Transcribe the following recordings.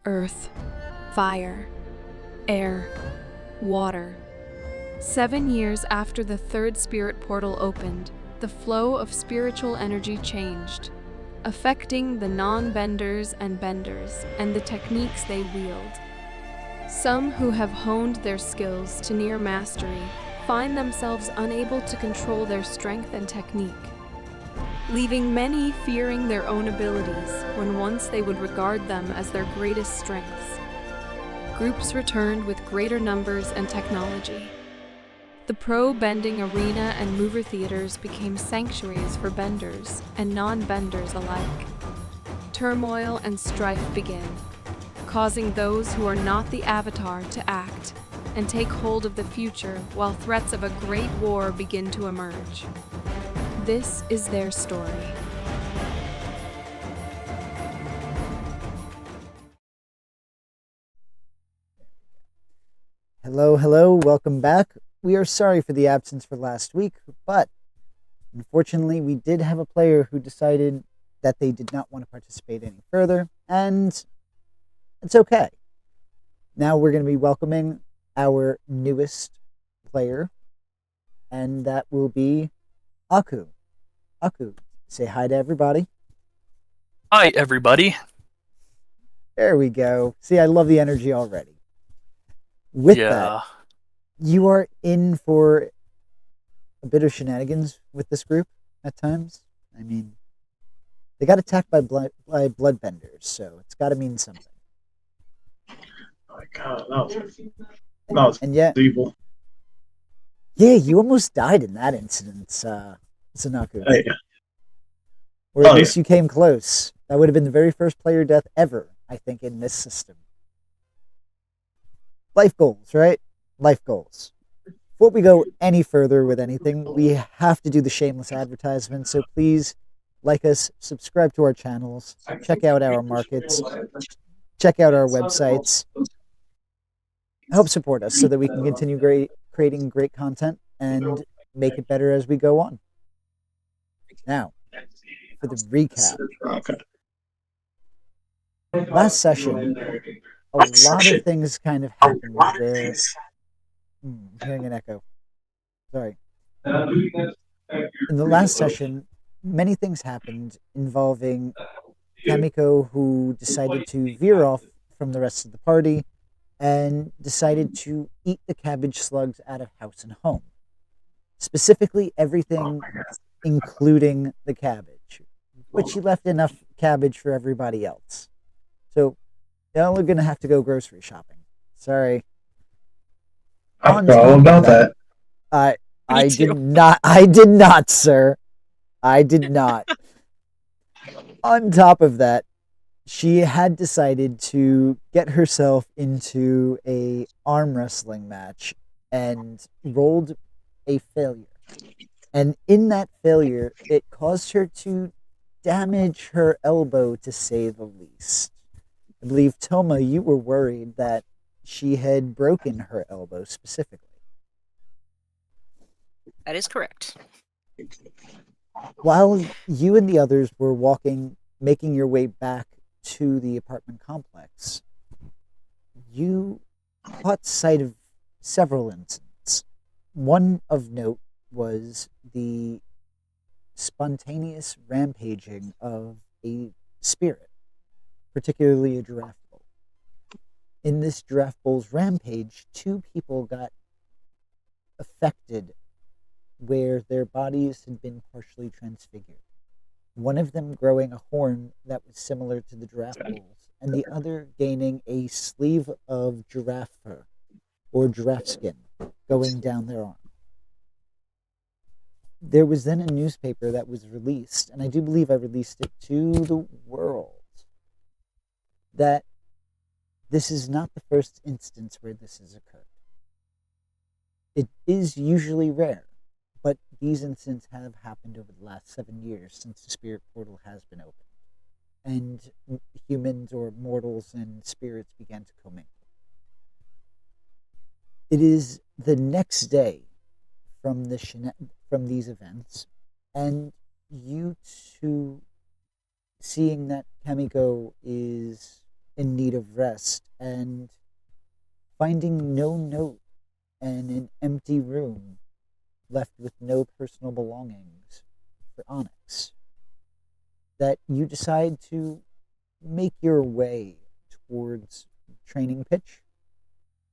earth, fire, air, water. 7 years after the third spirit portal opened, the flow of spiritual energy changed, affecting the non-benders and benders and the techniques they wield. Some who have honed their skills to near mastery find themselves unable to control their strength and technique, leaving many fearing their own abilities when once they would regard them as their greatest strengths. Groups returned with greater numbers and technology. The pro-bending arena and mover theaters became sanctuaries for benders and non-benders alike. Turmoil and strife began, causing those who are not the avatar to act and take hold of the future while threats of a great war begin to emerge. This is their story. Hello, welcome back. We are sorry for the absence for last week, but unfortunately we did have a player who decided that they did not want to participate any further, and it's okay. Now we're going to be welcoming our newest player, and that will be Aku. Aku, say hi to everybody. Hi, everybody. There we go. See, I love the energy already. With that, you are in for a bit of shenanigans with this group at times. I mean, they got attacked by Bloodbenders, so it's got to mean something. Oh my god, that was evil. Yeah, you almost died in that incident, Sanaku. Hey. Or at least you came close. That would have been the very first player death ever, I think, in this system. Life goals, right? Life goals. Before we go any further with anything, we have to do the shameless advertisement, so please like us, subscribe to our channels, check out our markets, check out our websites. Help support us so that we can continue creating great content and make it better as we go on. Now, for the recap. Last session, a lot of things kind of happened where... I'm hearing an echo. Sorry. In the last session, many things happened involving Kamiko, who decided to veer off from the rest of the party and decided to eat the cabbage slugs out of house and home. Specifically, everything, including the cabbage, but she left enough cabbage for everybody else. So, y'all are going to have to go grocery shopping. Sorry. I forgot about that. I did not, sir. I did not. On top of that, she had decided to get herself into a arm wrestling match and rolled a failure. And in that failure, it caused her to damage her elbow, to say the least. I believe, Toma, you were worried that she had broken her elbow specifically. That is correct. While you and the others were making your way back to the apartment complex, you caught sight of several incidents. One of note was the spontaneous rampaging of a spirit, particularly a giraffe bull. In this giraffe bull's rampage, 2 people got affected where their bodies had been partially transfigured. One of them growing a horn that was similar to the giraffe bull's, and the other gaining a sleeve of giraffe fur, or giraffe skin, going down their arm. There was then a newspaper that was released, and I do believe I released it to the world, that this is not the first instance where this has occurred. It is usually rare, but these incidents have happened over the last 7 years since the spirit portal has been opened, and humans or mortals and spirits began to commingle. It is the next day from these events, and you two, seeing that Kamiko is in need of rest, and finding no note and an empty room left with no personal belongings for Onyx, that you decide to make your way towards training pitch.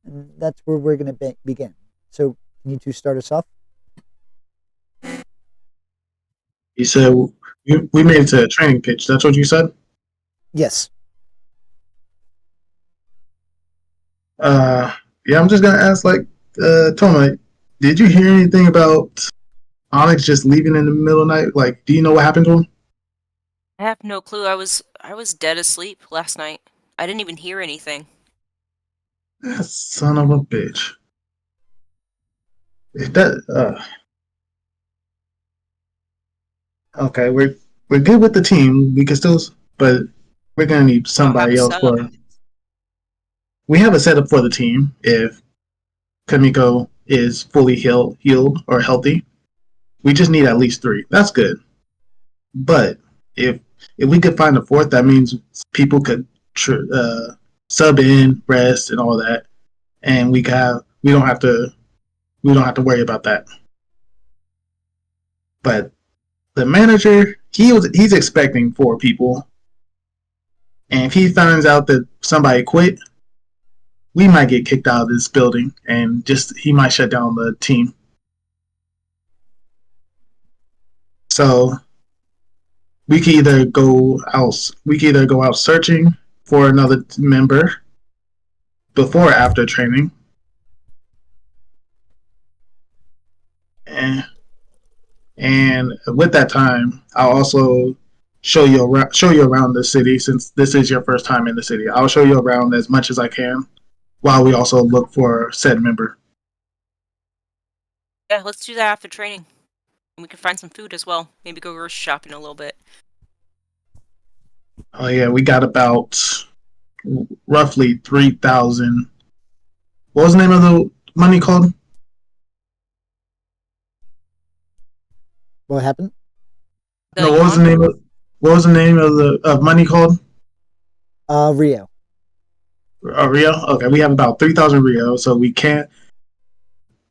And that's where we're going to begin. So, can you two start us off? You said we made it to a training pitch. That's what you said? Yes. Yeah, I'm just gonna ask, Toma, did you hear anything about Onyx just leaving in the middle of the night? Like, do you know what happened to him? I have no clue. I was dead asleep last night. I didn't even hear anything. That son of a bitch. If that okay, we're good with the team. We can still, but we're gonna need somebody else for. We have a setup for the team if Kamiko is fully healed or healthy. We just need at least 3. That's good. But if we could find a 4th, that means people could sub in, rest, and all that, and we don't have to worry about that. But the manager, he's expecting 4 people, and if he finds out that somebody quit, we might get kicked out of this building, and he might shut down the team. So we could either go out searching for another member before or after training, and with that time, I'll also show you around the city, since this is your first time in the city. I'll show you around as much as I can, while we also look for said member. Yeah, let's do that after training. And we can find some food as well. Maybe go grocery shopping a little bit. Oh yeah, we got about roughly 3,000. What was the name of the money called? What happened? What was the name of money called? Rio. Rio? Okay, we have about 3,000 Rio, so we can't.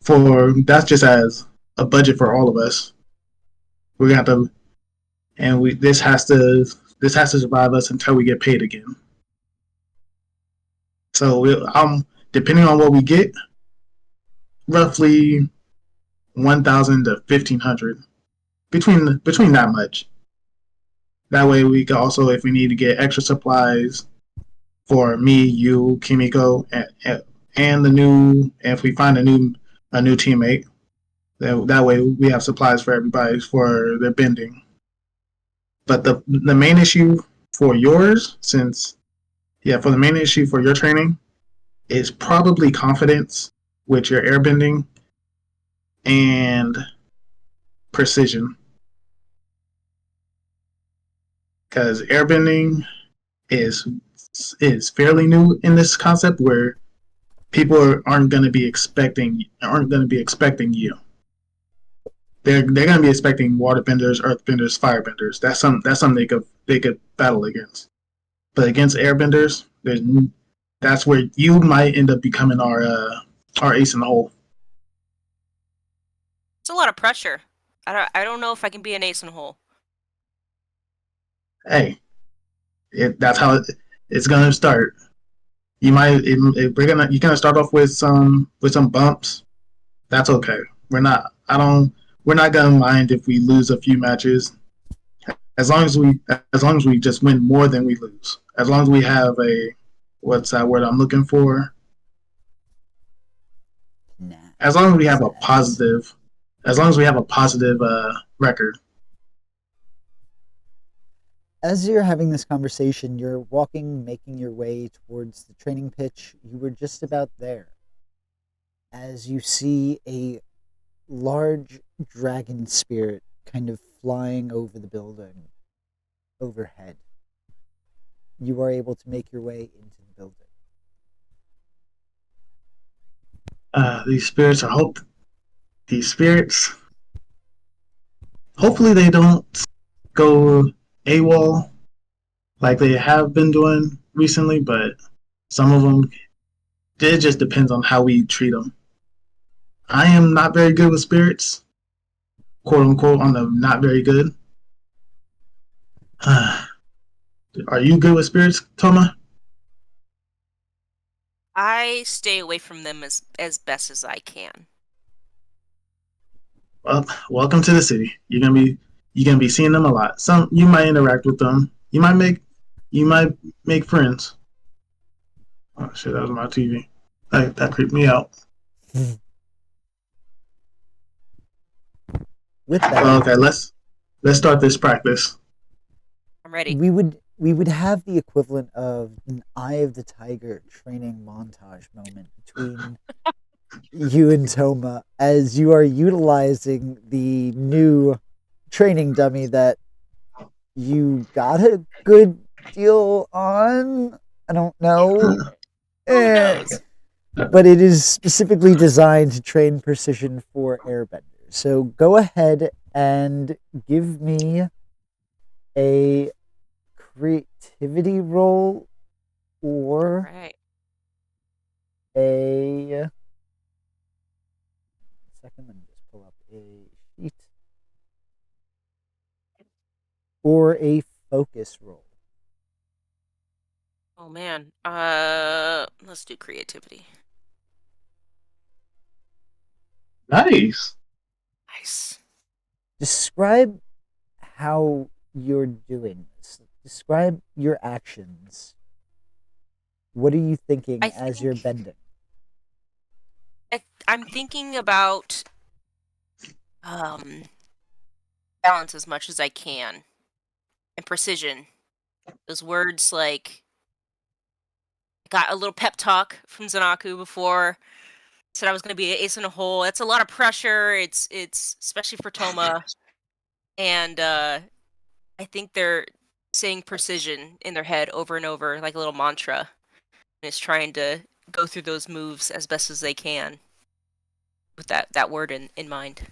That's just as a budget for all of us. We're gonna have to, and this has to survive us until we get paid again. So depending on what we get, roughly 1,000 to 1,500, between that much. That way we can also, if we need to get extra supplies for me, you, Kimiko, and if we find a new teammate, that way we have supplies for everybody for their bending. But the main issue for yours, for the main issue for your training is probably confidence with your airbending and precision. Because airbending is fairly new in this concept, where people aren't going to be expecting you. They're going to be expecting waterbenders, earthbenders, firebenders. That's something they could battle against. But against airbenders, that's where you might end up becoming our ace in the hole. It's a lot of pressure. I don't know if I can be an ace in the hole. Hey, that's how it's gonna start. You're gonna start off with some bumps. That's okay. We're not gonna mind if we lose a few matches, as long as we just win more than we lose. As long as we have what's that word I'm looking for? As long as we have a positive record. As you're having this conversation, you're making your way towards the training pitch. You were just about there, as you see a large dragon spirit kind of flying over the building overhead. You are able to make your way into the building. These spirits, hopefully they don't go AWOL like they have been doing. recently, but some of them, it just depends on how we treat them. I am not very good with spirits, quote unquote, on the not very good. Are you good with spirits, Toma? I stay away from them as best as I can. Well, welcome to the city. You're gonna be seeing them a lot. Some you might interact with them. You might make friends. Oh shit, that was my TV. That creeped me out. With that, Okay, let's start this practice. I'm ready. we would have the equivalent of an Eye of the Tiger training montage moment between you and Toma as you are utilizing the new training dummy that you got a good deal on. I don't know. Who knows? But it is specifically designed to train precision for airbenders. So go ahead and give me a creativity roll or Right. a second. Let me just pull up a sheet or a focus roll. Oh man. Let's do creativity. Nice. Nice. Describe how you're doing this. Describe your actions. What are you thinking as you're bending? I'm thinking about balance as much as I can and precision. Those words like I got a little pep talk from Zanaku before. Said I was going to be an ace in a hole. That's a lot of pressure. It's especially for Toma, and I think they're saying precision in their head over and over like a little mantra, and it's trying to go through those moves as best as they can with that word in mind.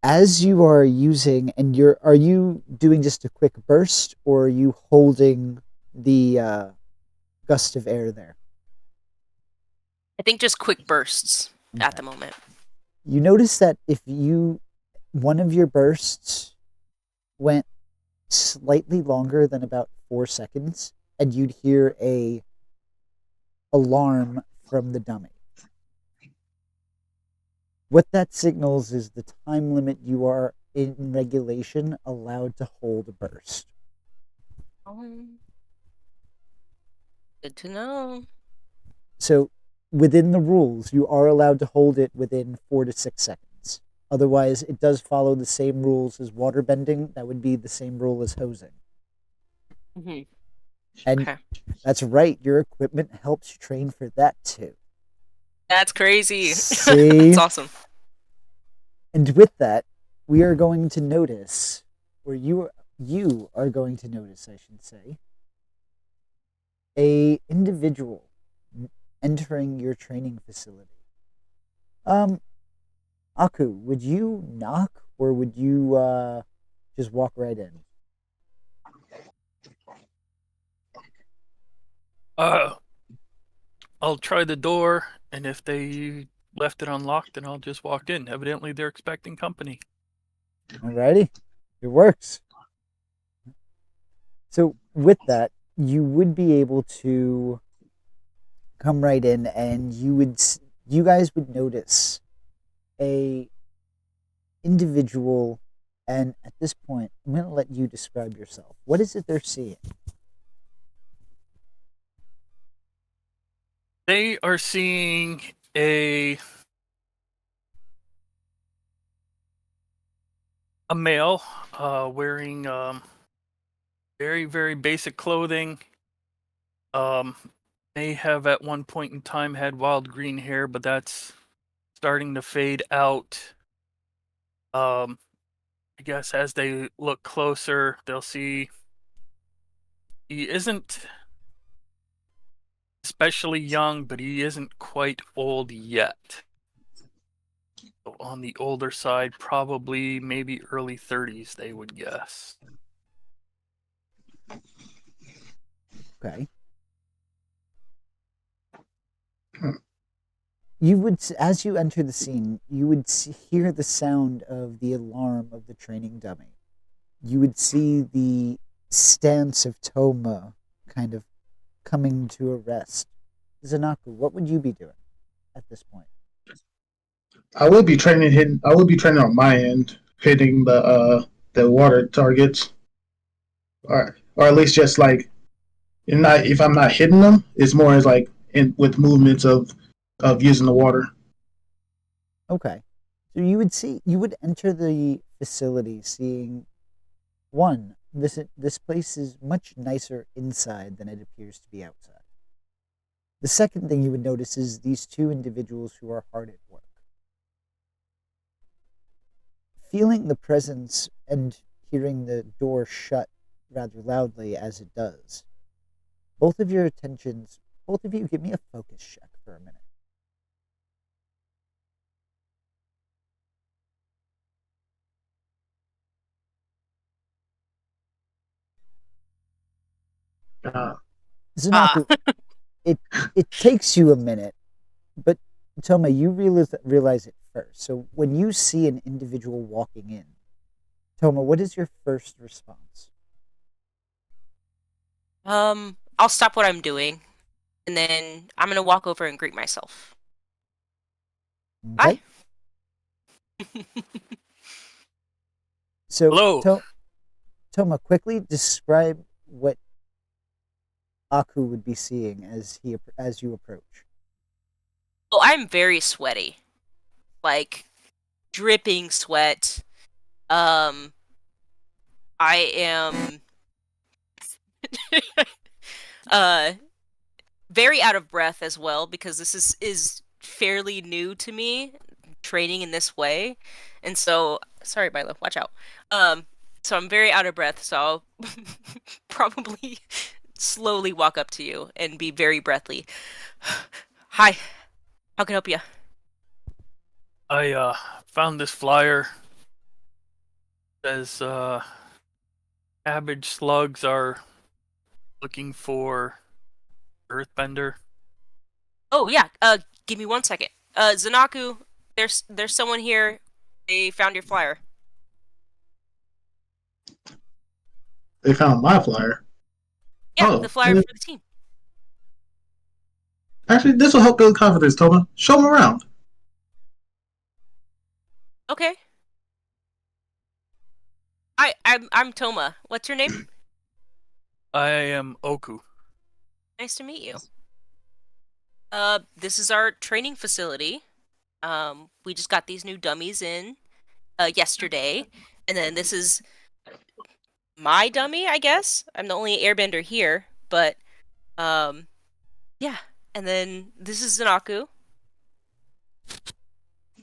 As you are using, and are you doing just a quick burst, or are you holding the gust of air there? I think just quick bursts at Okay. the moment. You notice that if one of your bursts went slightly longer than about 4 seconds, and you'd hear a alarm from the dummy. What that signals is the time limit you are in regulation allowed to hold a burst. Good to know. So within the rules, you are allowed to hold it within 4 to 6 seconds. Otherwise, it does follow the same rules as water bending. That would be the same rule as hosing. Mm-hmm. And Okay. that's right, your equipment helps you train for that too. That's crazy. See? That's awesome. And with that, we are going to notice, or you are going to notice, I should say, a individual entering your training facility. Aku, would you knock, or would you just walk right in? I'll try the door, and if they left it unlocked, then I'll just walk in. Evidently, they're expecting company. Alrighty, it works. So with that, you would be able to come right in, and you guys would notice a individual, and at this point, I'm going to let you describe yourself. What is it they're seeing? They are seeing a male wearing very, very basic clothing. May have at one point in time had wild green hair, but that's starting to fade out. I guess as they look closer, they'll see he isn't especially young, but he isn't quite old yet. So on the older side, probably maybe early 30s, they would guess. Okay. Hmm. You would, as you enter the scene, you would hear the sound of the alarm of the training dummy. You would see the stance of Toma kind of coming to a rest. Zanaku, what would you be doing at this point? I would be training on my end, hitting the water targets, or at least just like, not if I'm not hitting them, it's more as like with movements of using the water. Okay. So you would enter the facility seeing, one, this place is much nicer inside than it appears to be outside. The second thing you would notice is these two individuals who are hard at work. Feeling the presence and hearing the door shut rather loudly as it does, both of you give me a focus check for a minute. Zanaku, it takes you a minute, but Toma, you realize it first. So when you see an individual walking in, Toma, what is your first response? I'll stop what I'm doing, and then I'm gonna walk over and greet myself. Okay. Hi. So, Hello. Toma, quickly describe what Aku would be seeing as you approach. Well, I'm very sweaty, like dripping sweat. I am very out of breath as well, because this is fairly new to me, training in this way. And so, sorry, Milo, watch out. So I'm very out of breath, so I'll probably slowly walk up to you and be very breathy. Hi, how can I help you? I found this flyer. It says Cabbage Slugs are looking for Earthbender. Oh yeah, give me 1 second. Zanaku, there's someone here. They found your flyer. They found my flyer. Yeah, the flyer for the team. Actually, this will help build confidence, Toma. Show them around. Okay. I'm Toma. What's your name? I am Oku. Nice to meet you. This is our training facility. We just got these new dummies in yesterday, and then this is my dummy, I guess. I'm the only airbender here, but yeah. And then this is Zanaku.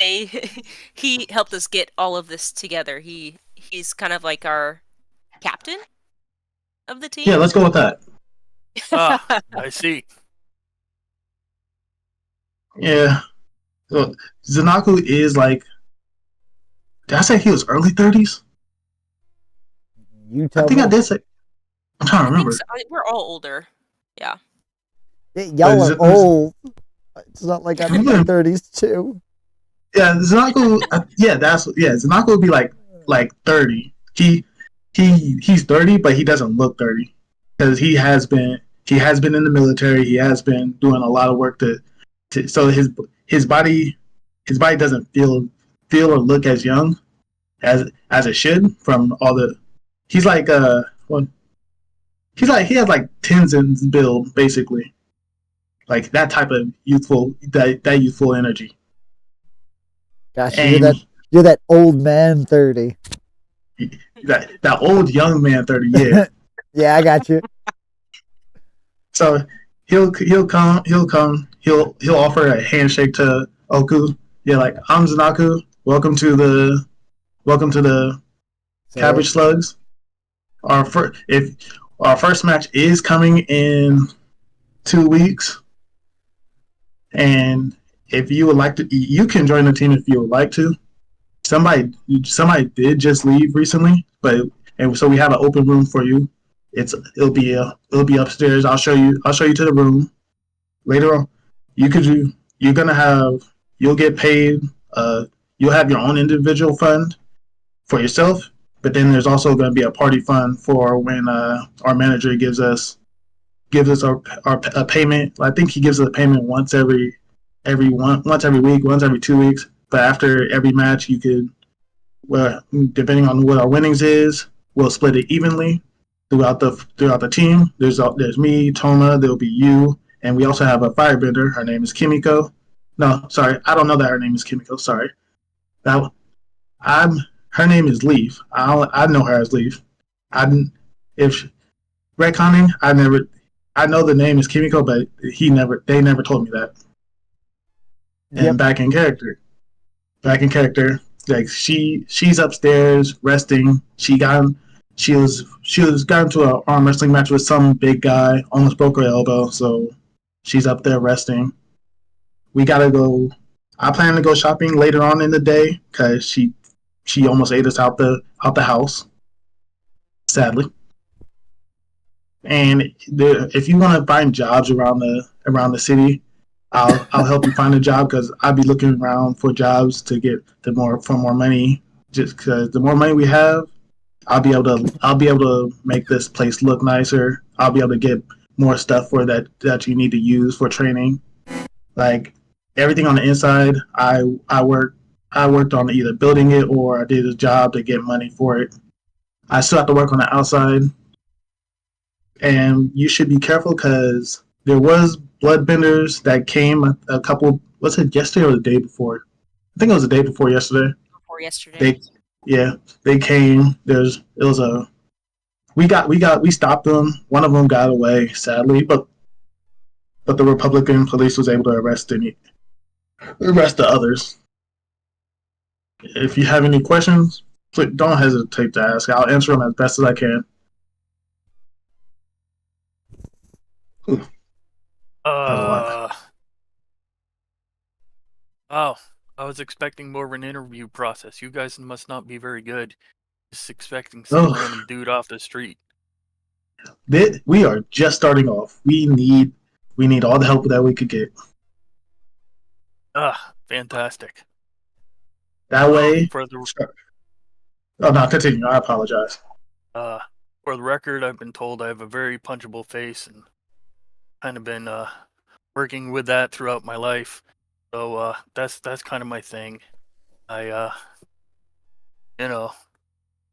He helped us get all of this together. He's kind of like our captain of the team. Yeah, let's go with that. I see. Yeah. So Zanaku is like, did I say he was early 30s? You tell I think me. I did say. I'm trying to I think remember. so. We're all older. Yeah. Y'all are old. It's not like I'm in my 30s too. Yeah, Zanaku. Zanaku would be like 30. He's 30, but he doesn't look 30 because he has been in the military. He has been doing a lot of work so his body doesn't feel or look as young as it should from all the. He's like he has like Tenzin's build basically, like that type of youthful energy. Gosh, And you're that old man 30. that old young man 30, yeah. Yeah, I got you. So he'll offer a handshake to Oku. Yeah, like, I'm Zanaku. Welcome to the Cabbage Slugs. Our first match is coming in 2 weeks, and if you would like to, you can join the team if you would like to. Somebody did just leave recently, and so we have an open room for you It'll be upstairs. I'll show you to the room later on. You'll get paid. You'll have your own individual fund for yourself, but then there's also going to be a party fund for when our manager gives us a payment. I think he gives us a payment once every week, once every 2 weeks. But after every match, you could, well, depending on what our winnings is, we'll split it evenly throughout the team. There's me, Toma. There'll be you, and we also have a firebender. Her name is Kimiko. No, sorry, I don't know that her name is Kimiko. Sorry, her name is Leaf. I know her as Leaf. If retconning, I know the name is Kimiko, but they never told me that. And Yep. back in character, like she's upstairs resting. She got into an arm wrestling match with some big guy, almost broke her elbow, so she's up there resting. We gotta go. I plan to go shopping later on in the day because she almost ate us out the house, sadly. And if you want to find jobs around the city, I'll help you find a job because I'll be looking around for jobs to get more money. Just because the more money we have, I'll be able to make this place look nicer. I'll be able to get more stuff for that you need to use for training. Like everything on the inside, I worked on either building it or I did a job to get money for it. I still have to work on the outside, and you should be careful because there was Bloodbenders that came a couple. Was it yesterday or the day before? I think it was the day before yesterday. Before yesterday. They came. We stopped them. One of them got away, sadly, but the Republican police was able to arrest the others. If you have any questions, please don't hesitate to ask. I'll answer them as best as I can. Oh, I was expecting more of an interview process. You guys must not be very good. Just expecting some random dude off the street. We are just starting off. We need all the help that we could get. Fantastic. That way. Oh no, continue. I apologize. For the record, I've been told I have a very punchable face, and kind of been working with that throughout my life. So that's kind of my thing. I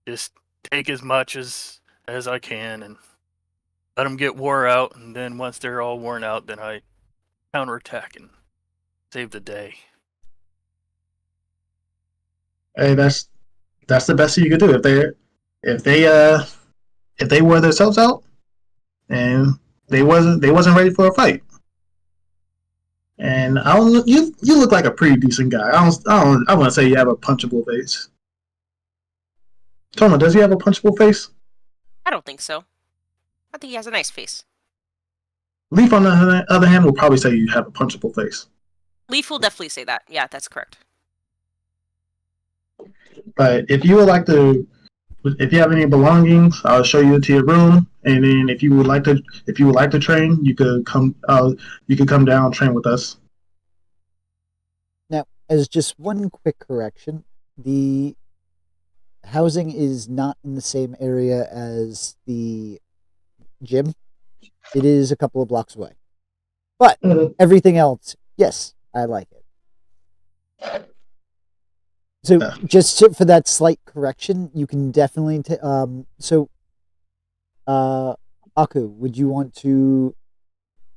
just take as much as I can and let them get wore out, and then once they're all worn out, then I counterattack and save the day. Hey, that's the best thing you could do. If they wore themselves out and they wasn't ready for a fight. And you look like a pretty decent guy. I want to say you have a punchable face. Toma, does he have a punchable face? I don't think so. I think he has a nice face. Leaf, on the other hand, will probably say you have a punchable face. Leaf will definitely say that. Yeah, that's correct. But if you have any belongings, I'll show you to your room. And then if you would like to train, you could come down and train with us. Now, as just one quick correction, the housing is not in the same area as the gym. It is a couple of blocks away. But everything else, yes, I like it. So just for that slight correction, you can definitely Aku, would you want to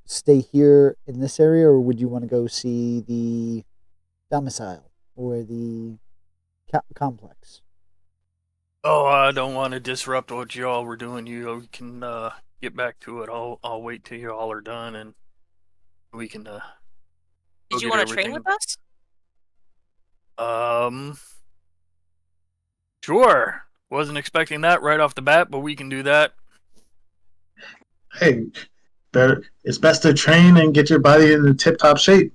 stay here in this area, or would you want to go see the domicile or the complex? Oh, I don't want to disrupt what y'all were doing. You can get back to it. I'll wait till you all are done, and we can. Did you want to train with us? Sure. Wasn't expecting that right off the bat, but we can do that. Hey, it's best to train and get your body in tip-top shape.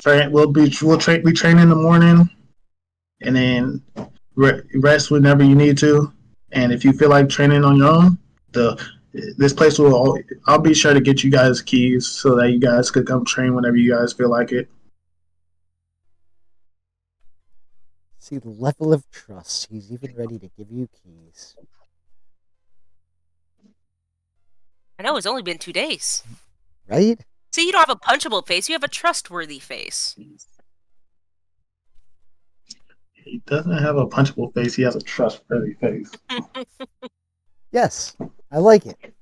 We train in the morning, and then rest whenever you need to, And if you feel like training on your own, this place I'll be sure to get you guys keys so that you guys could come train whenever you guys feel like it. See the level of trust. He's even ready to give you keys. I know it's only been 2 days. Right? See, you don't have a punchable face. You have a trustworthy face. He doesn't have a punchable face. He has a trustworthy face. Yes, I like it.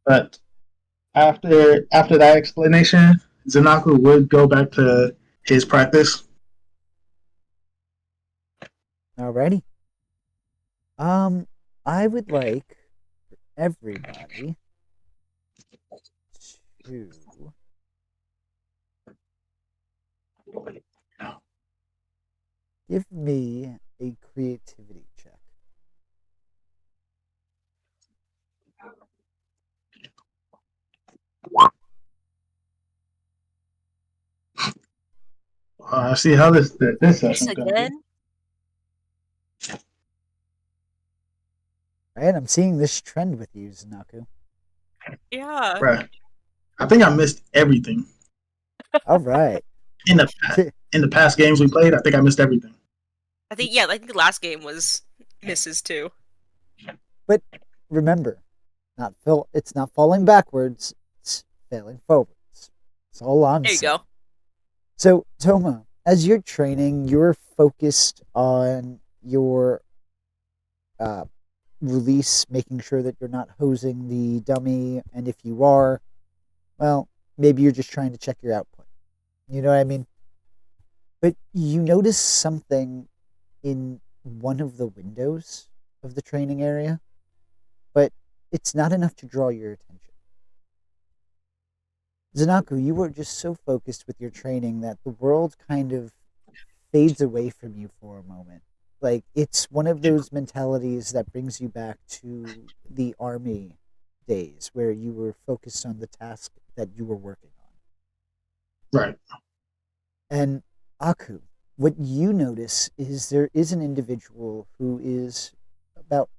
But after that explanation, Zanaku would go back to his practice. Alrighty. I would like for everybody to give me a creativity check. I see how this This session's going to be. again? Right, I'm seeing this trend with you, Zanaku. Yeah. Bruh, I think I missed everything. All right. In the past games we played, I think I missed everything. I think the last game was misses too. But remember, it's not falling backwards, it's failing forwards. That's all I'm There you saying. go. So, Toma, as you're training, you're focused on your release, making sure that you're not hosing the dummy, and if you are, well, maybe you're just trying to check your output. You know what I mean? But you notice something in one of the windows of the training area, but it's not enough to draw your attention. Zanaku, you were just so focused with your training that the world kind of fades away from you for a moment. Like, it's one of those mentalities that brings you back to the army days where you were focused on the task that you were working on. Right. And Aku, what you notice is there is an individual who is about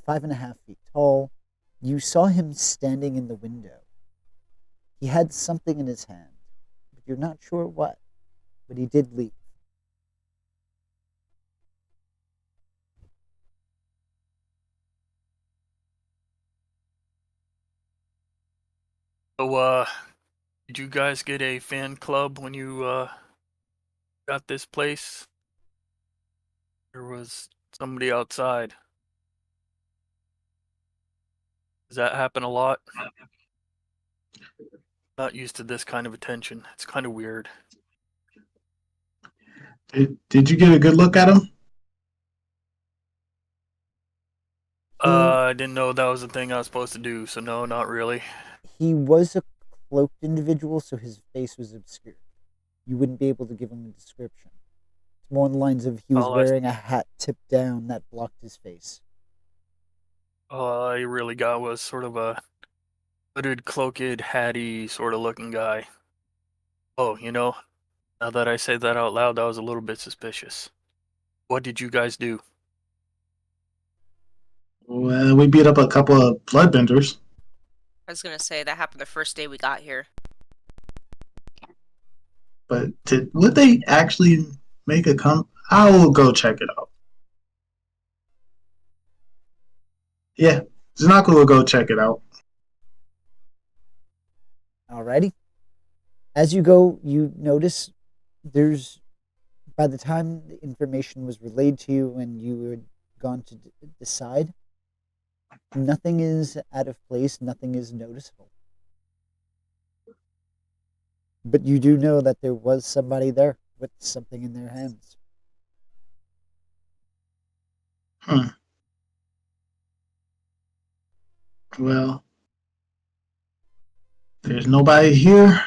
5.5 feet tall. You saw him standing in the window. He had something in his hand, but you're not sure what. But he did leave. So, did you guys get a fan club when you got this place? There was somebody outside. Does that happen a lot? Not used to this kind of attention. It's kind of weird. Did you get a good look at him? I didn't know that was a thing I was supposed to do, so no, not really. He was a cloaked individual, so his face was obscured. You wouldn't be able to give him a description. It's more on the lines of he was wearing a hat tipped down that blocked his face. All I really got was sort of a hooded, cloaked, hatty sort of looking guy. Oh, now that I say that out loud, that was a little bit suspicious. What did you guys do? Well, we beat up a couple of Bloodbenders. I was gonna say that happened the first day we got here. But would they actually make a come? I will go check it out. Yeah, Zanaku will go check it out. Alrighty. As you go, you notice by the time the information was relayed to you and you had gone to decide, nothing is out of place, nothing is noticeable. But you do know that there was somebody there with something in their hands. Well, there's nobody here.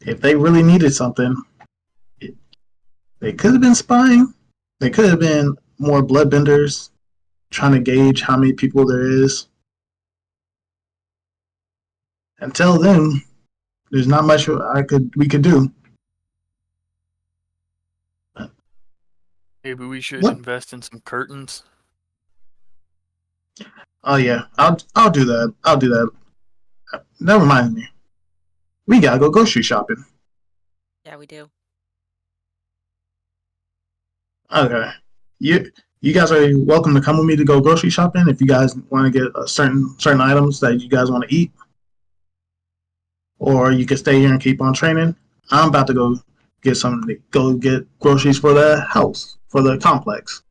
If they really needed something, they could have been spying. They could have been more Bloodbenders trying to gauge how many people there is. Until then, There's not much we could do. Maybe we should What? invest in some curtains. Oh yeah, I'll do that. I'll do that. That reminds me. We gotta go grocery shopping. Yeah, we do. Okay. You guys are welcome to come with me to go grocery shopping if you guys want to get certain items that you guys want to eat, or you can stay here and keep on training. I'm about to go get groceries for the house, for the complex.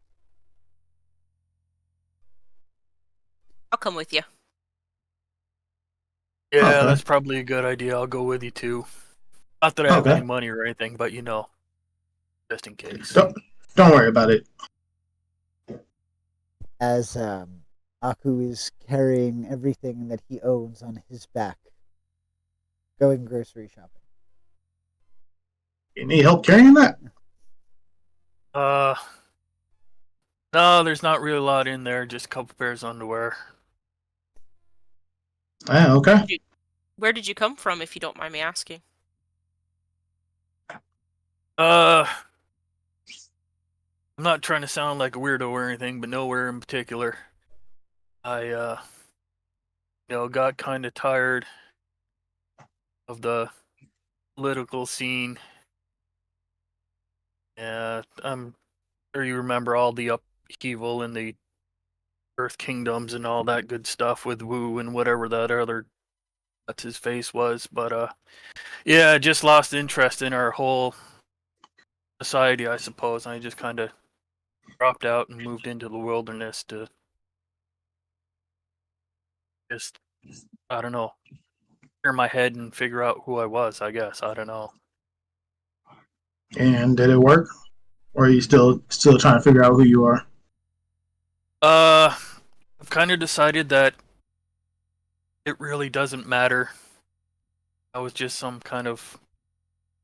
I'll come with you. Yeah, Okay. that's probably a good idea. I'll go with you too. Not that I have Okay. any money or anything, but just in case. Don't worry about it. As Aku is carrying everything that he owns on his back, going grocery shopping. You need help carrying that? No, there's not really a lot in there. Just a couple pairs of underwear. Yeah, okay. Where did you come from, if you don't mind me asking? I'm not trying to sound like a weirdo or anything, but nowhere in particular. I got kind of tired of the political scene. Yeah, I'm sure you remember all the upheaval in the Earth Kingdoms and all that good stuff with Wu and whatever that other that's his face was. But yeah, I just lost interest in our whole society, I suppose. I just kind of dropped out and moved into the wilderness to just, I don't know, clear my head and figure out who I was, I guess. I don't know. And did it work? Or are you still trying to figure out who you are? I've kind of decided that it really doesn't matter. I was just some kind of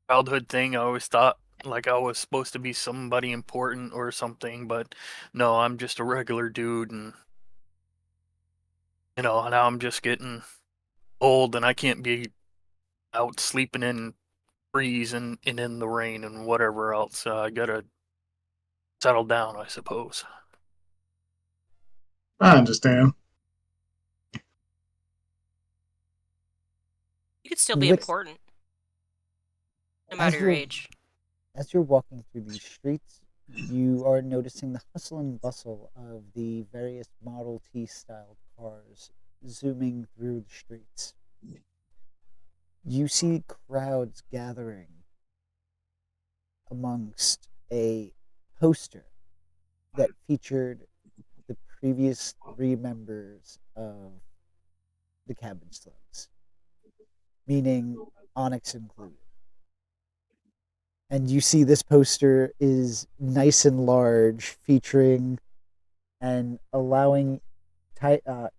childhood thing. I always thought like I was supposed to be somebody important or something, but no, I'm just a regular dude, and now I'm just getting old and I can't be out sleeping in trees and in the rain and whatever else. I gotta settle down, I suppose. I understand. You could still be Lick- important, no matter your age. As you're walking through these streets, you are noticing the hustle and bustle of the various Model T style cars zooming through the streets. You see crowds gathering amongst a poster that featured the previous 3 members of the Cabbage Slugs, meaning Onyx included. And you see this poster is nice and large, featuring and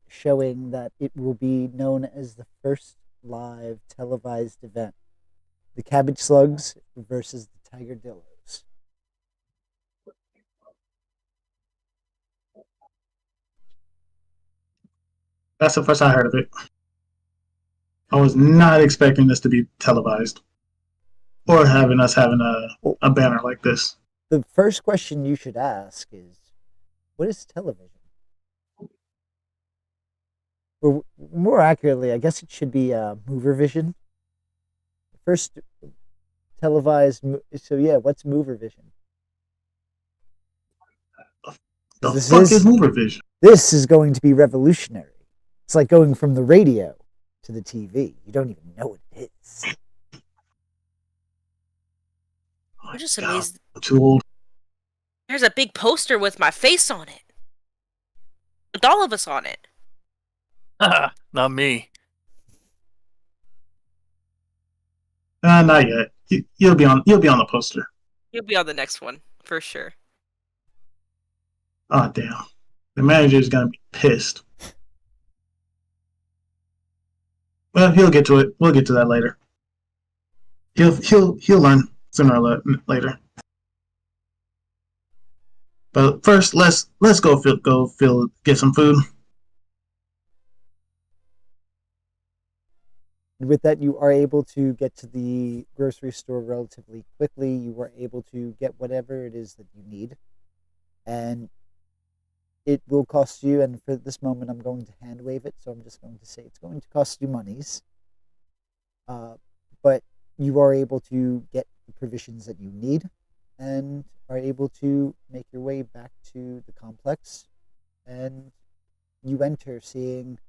showing that it will be known as the first live televised event, the Cabbage Slugs versus the Tiger Dillos. That's the first I heard of it. I was not expecting this to be televised. Or having a banner like this. The first question you should ask is, what is television? Or more accurately, I guess it should be mover vision. First televised. So yeah, what's mover vision? The fuck is mover vision? This is going to be revolutionary. It's like going from the radio to the TV. You don't even know what it is. I'm just amazed. I'm too old. There's a big poster with my face on it. With all of us on it. Not me. Not yet. You'll be on the poster. You'll be on the next one, for sure. Oh damn. The manager's gonna be pissed. Well, he'll get to it. We'll get to that later. He'll learn sooner or later. But first, let's go feel, get some food. With that, you are able to get to the grocery store relatively quickly. You are able to get whatever it is that you need. And it will cost you, and for this moment, I'm going to hand wave it, so I'm just going to say it's going to cost you monies. But you are able to get the provisions that you need and are able to make your way back to the complex. And you enter seeing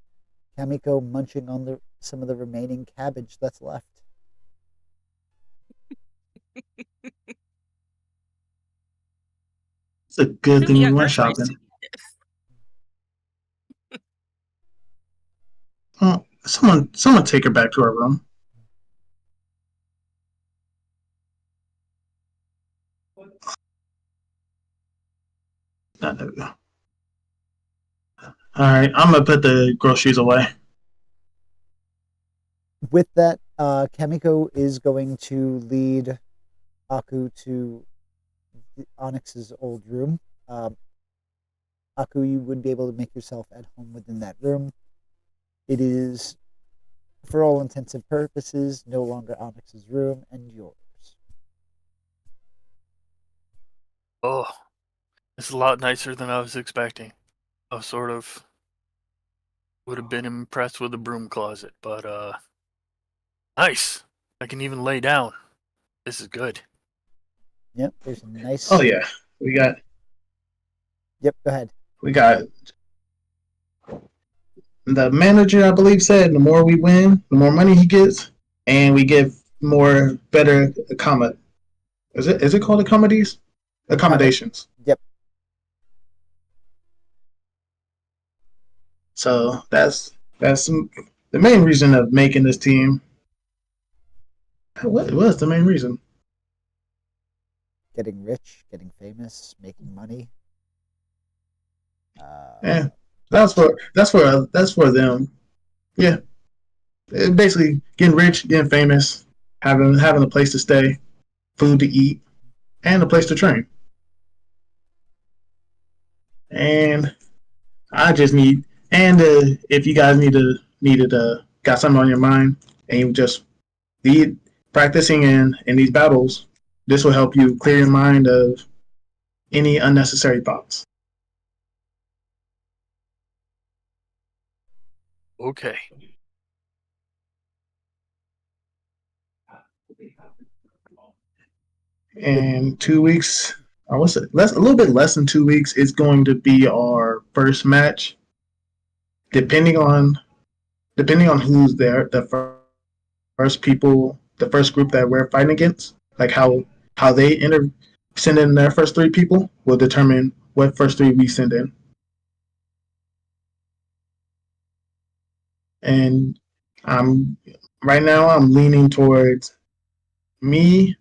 Kamiko munching on some of the remaining cabbage that's left. It's a good thing Yeah, we went groceries. shopping. Oh, someone take her back to her room. There we go. All right, I'm gonna put the groceries away. With that, Kamiko is going to lead Aku to Onyx's old room. Aku, you would be able to make yourself at home within that room. It is, for all intents and purposes, no longer Onyx's room and yours. Oh, it's a lot nicer than I was expecting. I sort of would have been impressed with the broom closet, but nice. I can even lay down. This is good. Yep, there's a nice. Oh yeah, we got Yep, go ahead. the manager, I believe, said the more we win, the more money he gets, and we get better accommod. Is it called accommodations? Yep. So that's the main reason of making this team. What was the main reason? Getting rich, getting famous, making money. Yeah, that's for them. Yeah, basically getting rich, getting famous, having a place to stay, food to eat, and a place to train. And I just need, and if you guys got something on your mind, and you just need practicing in these battles, this will help you clear your mind of any unnecessary thoughts. Okay. In 2 weeks, I would say a little bit less than 2 weeks, is going to be our first match. Depending on who's there, the first group that we're fighting against, like how they send in their first three people will determine what first three we send in. And right now I'm leaning towards me,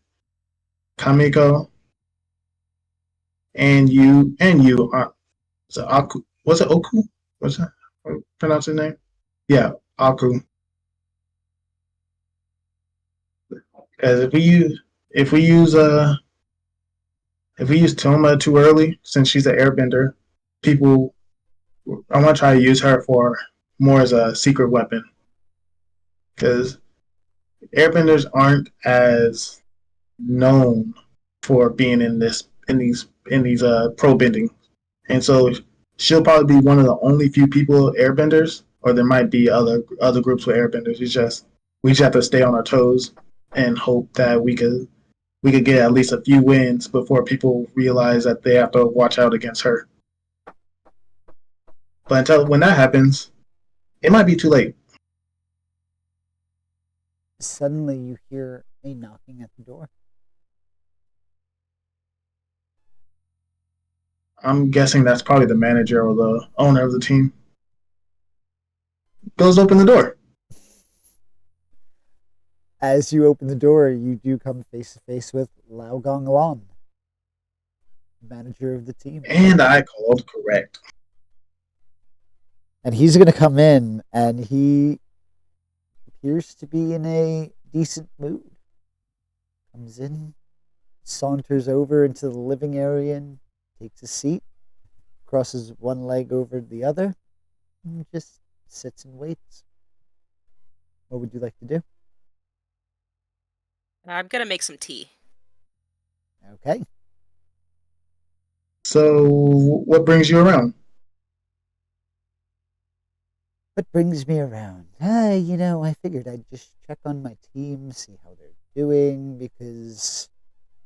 Kamiko, and you. So Aku, was it Oku? What's that? Pronounce his name? Yeah, Aku. Because if we use Toma too early, since she's an airbender, I want to try to use her for more as a secret weapon. Because airbenders aren't as known for being in these pro bending, and so she'll probably be one of the only few people airbenders, or there might be other groups with airbenders. We just have to stay on our toes and hope that we could get at least a few wins before people realize that they have to watch out against her. But until when that happens, it might be too late. Suddenly you hear a knocking at the door. I'm guessing that's probably the manager or the owner of the team. Goes open the door. As you open the door, you do come face to face with Lao Gong Lan, manager of the team. And I called correct. And he's going to come in, and he appears to be in a decent mood. Comes in, saunters over into the living area, and takes a seat, crosses one leg over the other, and just sits and waits. What would you like to do? I'm gonna make some tea. Okay. So, what brings you around? What brings me around? I figured I'd just check on my team, see how they're doing, because,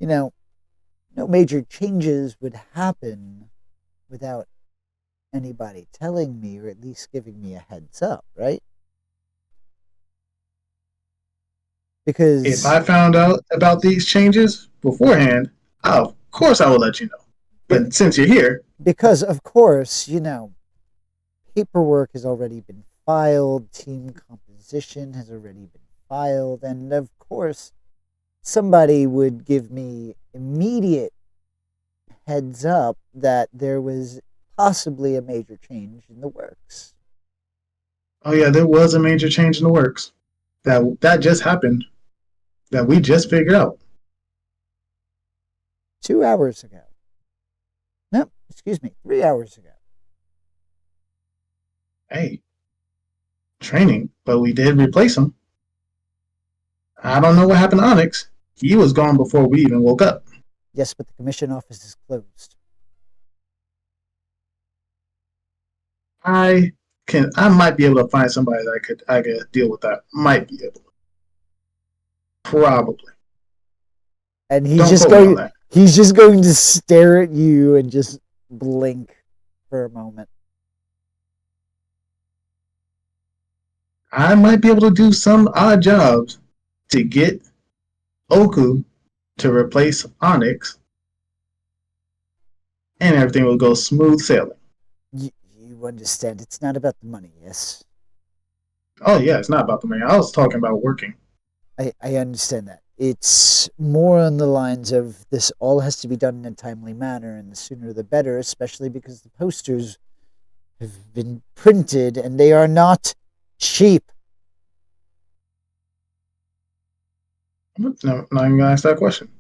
no major changes would happen without anybody telling me or at least giving me a heads up, right? Because If I found out about these changes beforehand, of course I will let you know. But since you're here, because of course, paperwork has already been filed, team composition has already been filed, and of course somebody would give me immediate heads up that there was possibly a major change in the works. oh yeah, there was a major change in the works. That just happened. That we just figured out. 2 hours ago. No, excuse me, 3 hours ago. Hey, training, but we did replace him. I don't know what happened to Onyx. He was gone before we even woke up. Yes, but the commission office is closed. I might be able to find somebody that I could deal with that. Might be able. Probably. And Don't quote me on that. he's just going to stare at you and just blink for a moment. I might be able to do some odd jobs to get Oku to replace Onyx, and everything will go smooth sailing. You understand, it's not about the money, yes? Oh yeah, it's not about the money. I was talking about working. I understand that. It's more on the lines of this all has to be done in a timely manner, and the sooner the better, especially because the posters have been printed and they are not cheap. No, not even gonna ask that question.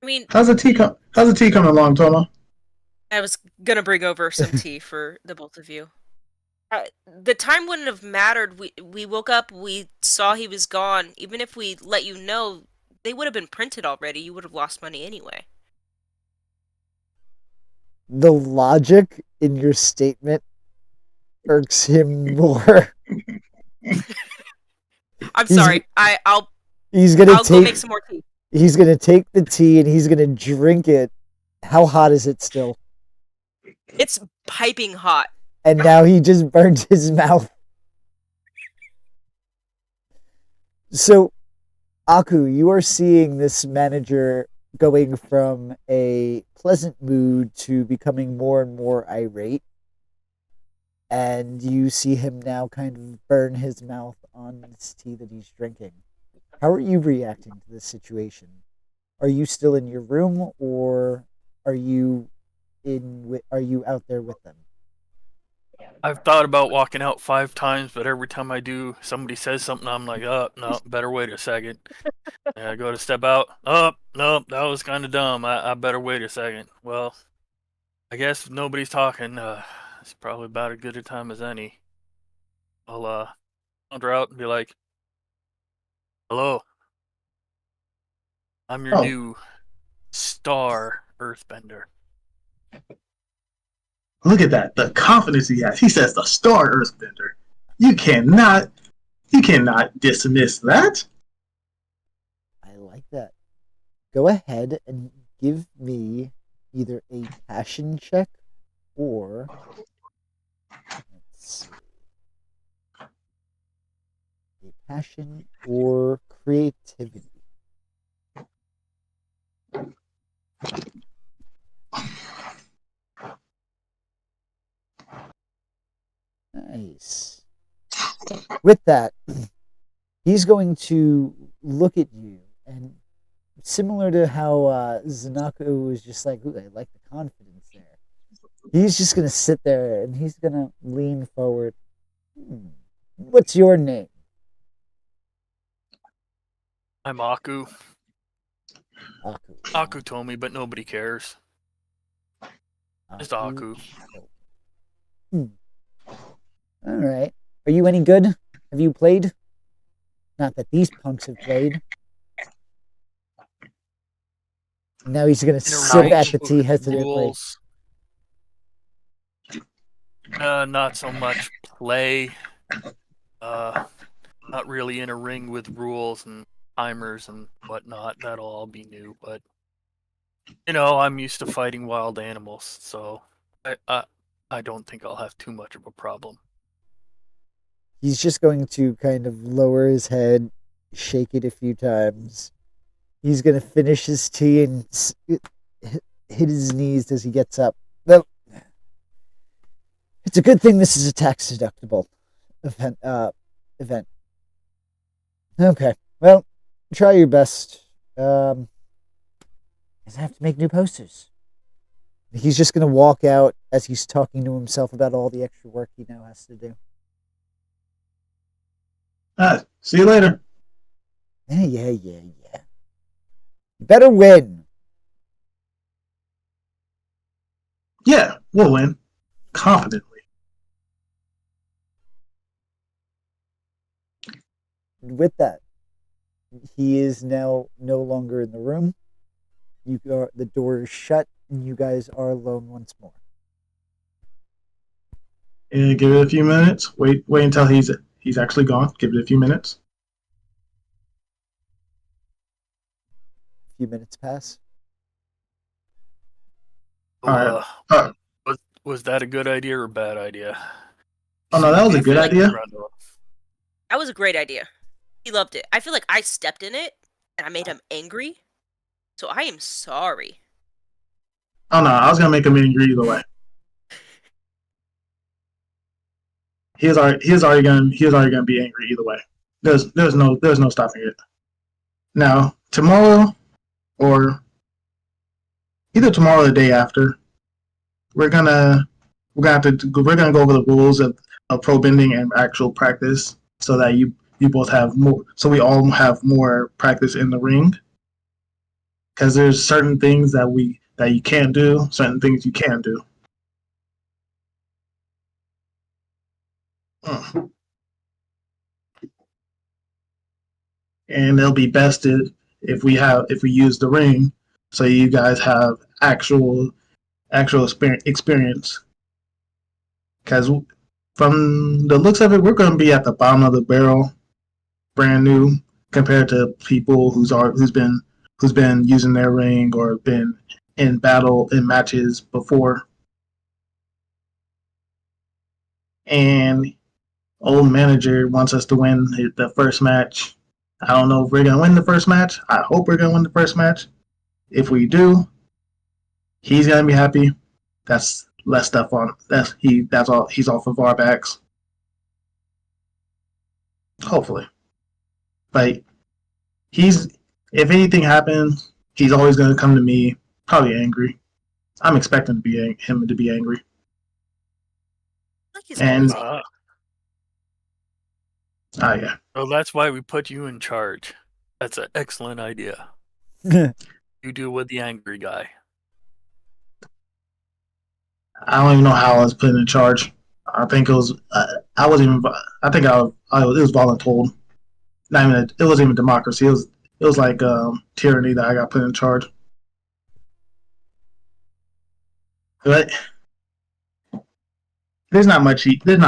I mean, How's the tea coming along, Toma? I was gonna bring over some tea for the both of you. The time wouldn't have mattered. We woke up, we saw he was gone. Even if we let you know, they would have been printed already. You would have lost money anyway. The logic in your statement irks him more. I'm sorry. I'll go make some more tea. He's gonna take the tea and he's gonna drink it. How hot is it still? It's piping hot. And now he just burned his mouth. So, Aku, you are seeing this manager going from a pleasant mood to becoming more and more irate. And you see him now kind of burn his mouth on this tea that he's drinking. How are you reacting to this situation? Are you still in your room, or are you out there with them? I've thought about walking out 5 times, but every time I do, somebody says something, I'm like, oh, no, better wait a second. And I go to step out. Oh, no, that was kind of dumb. I better wait a second. Well, I guess if nobody's talking, it's probably about as good a time as any. I'll wander out and be like, hello. I'm your new star earthbender. Look at that. The confidence he has. He says the star earthbender. You cannot dismiss that. I like that. Go ahead and give me either a passion check or let's see, a passion or creativity. Nice. With that, he's going to look at you, and similar to how Zanako was just like, ooh, I like the confidence there. He's just going to sit there, and he's going to lean forward. What's your name? I'm Aku. Aku. Aku told me, but nobody cares. Just Aku. All right. Are you any good? Have you played? Not that these punks have played. Now he's going to sip at the tea hesitantly. Rules. Not so much play. Not really in a ring with rules and timers and whatnot. That'll all be new, but I'm used to fighting wild animals, so I don't think I'll have too much of a problem. He's just going to kind of lower his head, shake it a few times. He's going to finish his tea and hit his knees as he gets up. Well, it's a good thing this is a tax-deductible event. Okay, well, try your best. I have to make new posters. He's just going to walk out as he's talking to himself about all the extra work he now has to do. See you later. Yeah. You better win. Yeah, we'll win. Confidently. With that, he is now no longer in the room. The door is shut, and you guys are alone once more. And give it a few minutes. Wait until he's actually gone. Give it a few minutes. A few minutes pass. All right. Was that a good idea or a bad idea? Oh no, that was a good idea. That was a great idea. He loved it. I feel like I stepped in it and I made him angry. So I am sorry. Oh no, I was gonna make him angry either way. He was already gonna be angry either way. There's no stopping it. Now tomorrow, or either tomorrow or the day after, we're gonna go over the rules of pro bending and actual practice, so that you both have more, so we all have more practice in the ring. Because there's certain things that you can't do, certain things you can do. And it'll be best if we use the ring, so you guys have actual experience. Because from the looks of it, we're going to be at the bottom of the barrel, brand new, compared to people who's been using their ring or been in matches before. And old manager wants us to win the first match. I don't know if we're going to win the first match. I hope we're going to win the first match. If we do, he's going to be happy. That's less stuff on. That's all. He's off of our backs. Hopefully. But if anything happens, he's always going to come to me, probably angry. I'm expecting him to be angry. Like he's always angry. Yeah. So that's why we put you in charge. That's an excellent idea. You deal with the angry guy. I don't even know how I was put in charge. I think it was. It was voluntold. It wasn't even democracy. It was like tyranny that I got put in charge. But there's not much he could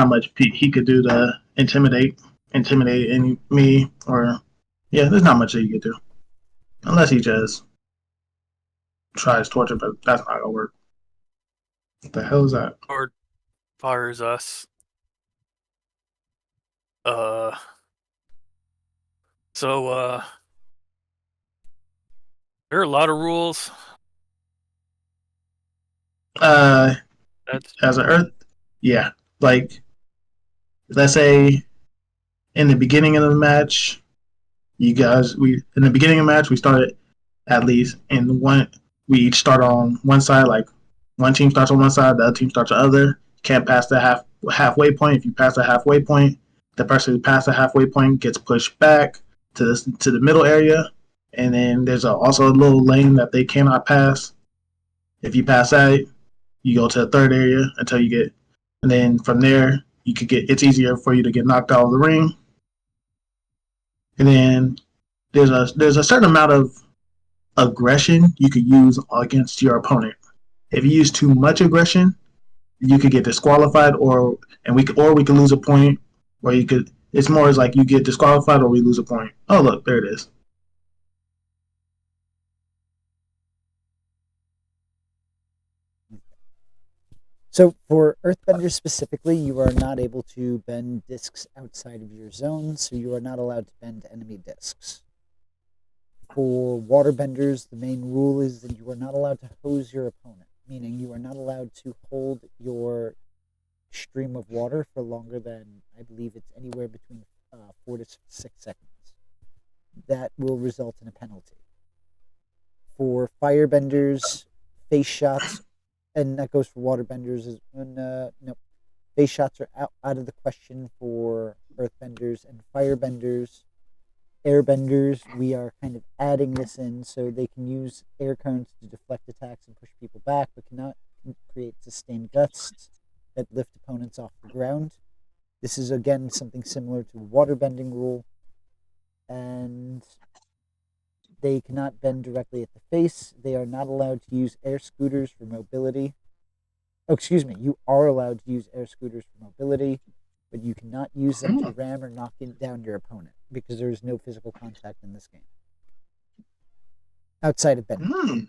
do to intimidate me, or there's not much that he could do, unless he just tries torture, but that's not gonna work. What the hell is that? Or fires us. So there are a lot of rules. As an Earth, yeah. Like, let's say in the beginning of the match, we started at least in one. We each start on one side. Like, one team starts on one side, the other team starts on the other. Can't pass the halfway point. If you pass the halfway point, the person who passed the halfway point gets pushed back to the middle area, and then there's also a little lane that they cannot pass. If you pass that, you go to the third area until you get, and then from there it's easier for you to get knocked out of the ring. And then there's a certain amount of aggression you could use against your opponent. If you use too much aggression, you could get disqualified, or we could lose a point, or you could. It's more as like you get disqualified or we lose a point. Oh look, there it is. So for Earthbenders specifically, you are not able to bend discs outside of your zone, so you are not allowed to bend enemy discs. For Waterbenders, the main rule is that you are not allowed to hose your opponent, meaning you are not allowed to hold your stream of water for longer than, I believe it's anywhere between 4 to 6 seconds. That will result in a penalty. For Firebenders, face shots, and that goes for Waterbenders, no, face shots are out of the question for Earthbenders and Firebenders. Airbenders, we are kind of adding this in so they can use air currents to deflect attacks and push people back, but cannot create sustained gusts that lift opponents off the ground. This is again something similar to the waterbending rule, and they cannot bend directly at the face. They are not allowed to use air scooters for mobility. Oh, excuse me, you are allowed to use air scooters for mobility, but you cannot use them to ram or knock down your opponent because there is no physical contact in this game outside of bending.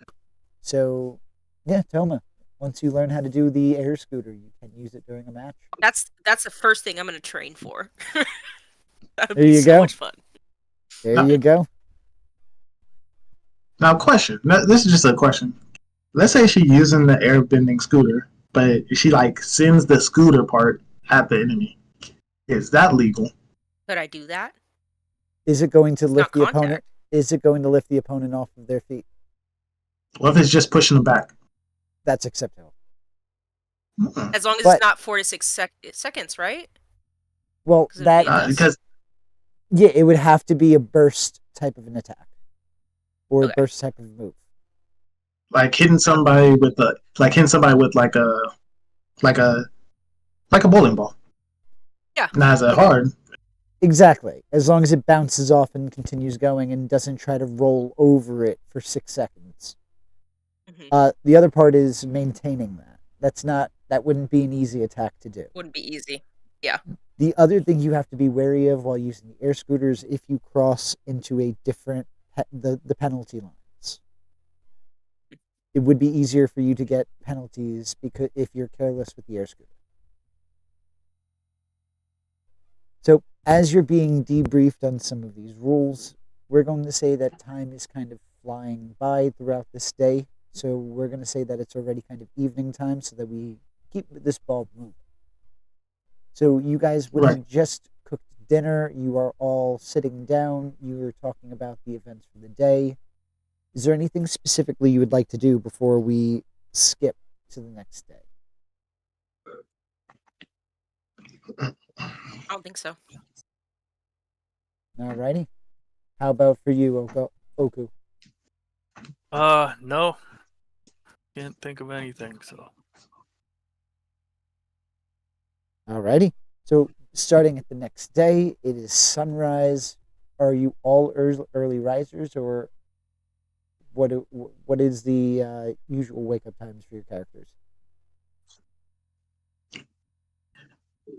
So, yeah, Toma, once you learn how to do the air scooter, you can use it during a match. That's the first thing I'm going to train for. That would There be you so go. much fun. There you go. Now, question. This is just a question. Let's say she's using the airbending scooter, but she like sends the scooter part at the enemy. Is that legal? Could I do that? Is it going to It's lift not the contact. opponent? Is it going to lift the opponent off of their feet? What if it's just pushing them back? That's acceptable. As long as But- it's not 4 to 6 seconds, right? Well, 'Cause it'd that be less. Because yeah, it would have to be a burst type of an attack or Okay. a burst type of move. like hitting somebody with like a bowling ball. Yeah. Not as hard. Exactly. As long as it bounces off and continues going and doesn't try to roll over it for 6 seconds. Mhm. The other part is maintaining that. That wouldn't be an easy attack to do. Wouldn't be easy. The other thing you have to be wary of while using the air scooters if you cross into a different the penalty lines. It would be easier for you to get penalties because if you're careless with the air scooter. So as you're being debriefed on some of these rules, we're going to say that time is kind of flying by throughout this day. So we're going to say that it's already kind of evening time so that we keep this ball moving. So you guys would have just cooked dinner. You are all sitting down. You were talking about the events for the day. Is there anything specifically you would like to do before we skip to the next day? I don't think so. Alrighty. How about for you, Oku? No. Can't think of anything, so. Alrighty. So starting at the next day, it is sunrise. Are you all early risers, or what is the usual wake up times for your characters?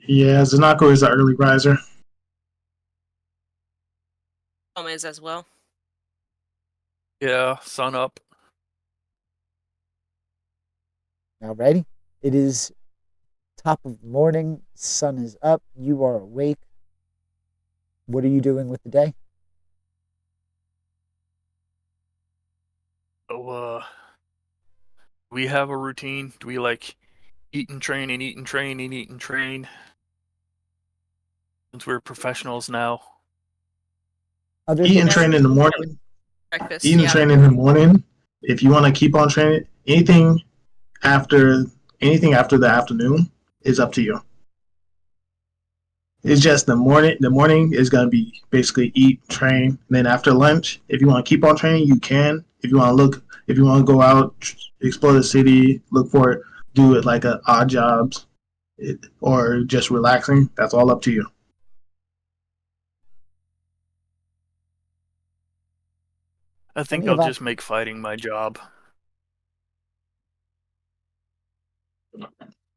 Yeah, Zanako is an early riser. Toma is as well. Yeah, sun up. Alrighty. It is top of the morning. Sun is up. You are awake. What are you doing with the day? So, we have a routine. Do we like eat and train and eat and train and eat and train? Since we're professionals now. Other Eat and things- train in the morning. Breakfast. Eat and Yeah. train in the morning. If you want to keep on training, anything after the afternoon is up to you. It's just the morning. The morning is gonna be basically eat, train. And then after lunch, if you want to keep on training, you can. If you want to go out, explore the city, look for it, do it like odd jobs, or just relaxing. That's all up to you. I think Plenty I'll of just make fighting my job.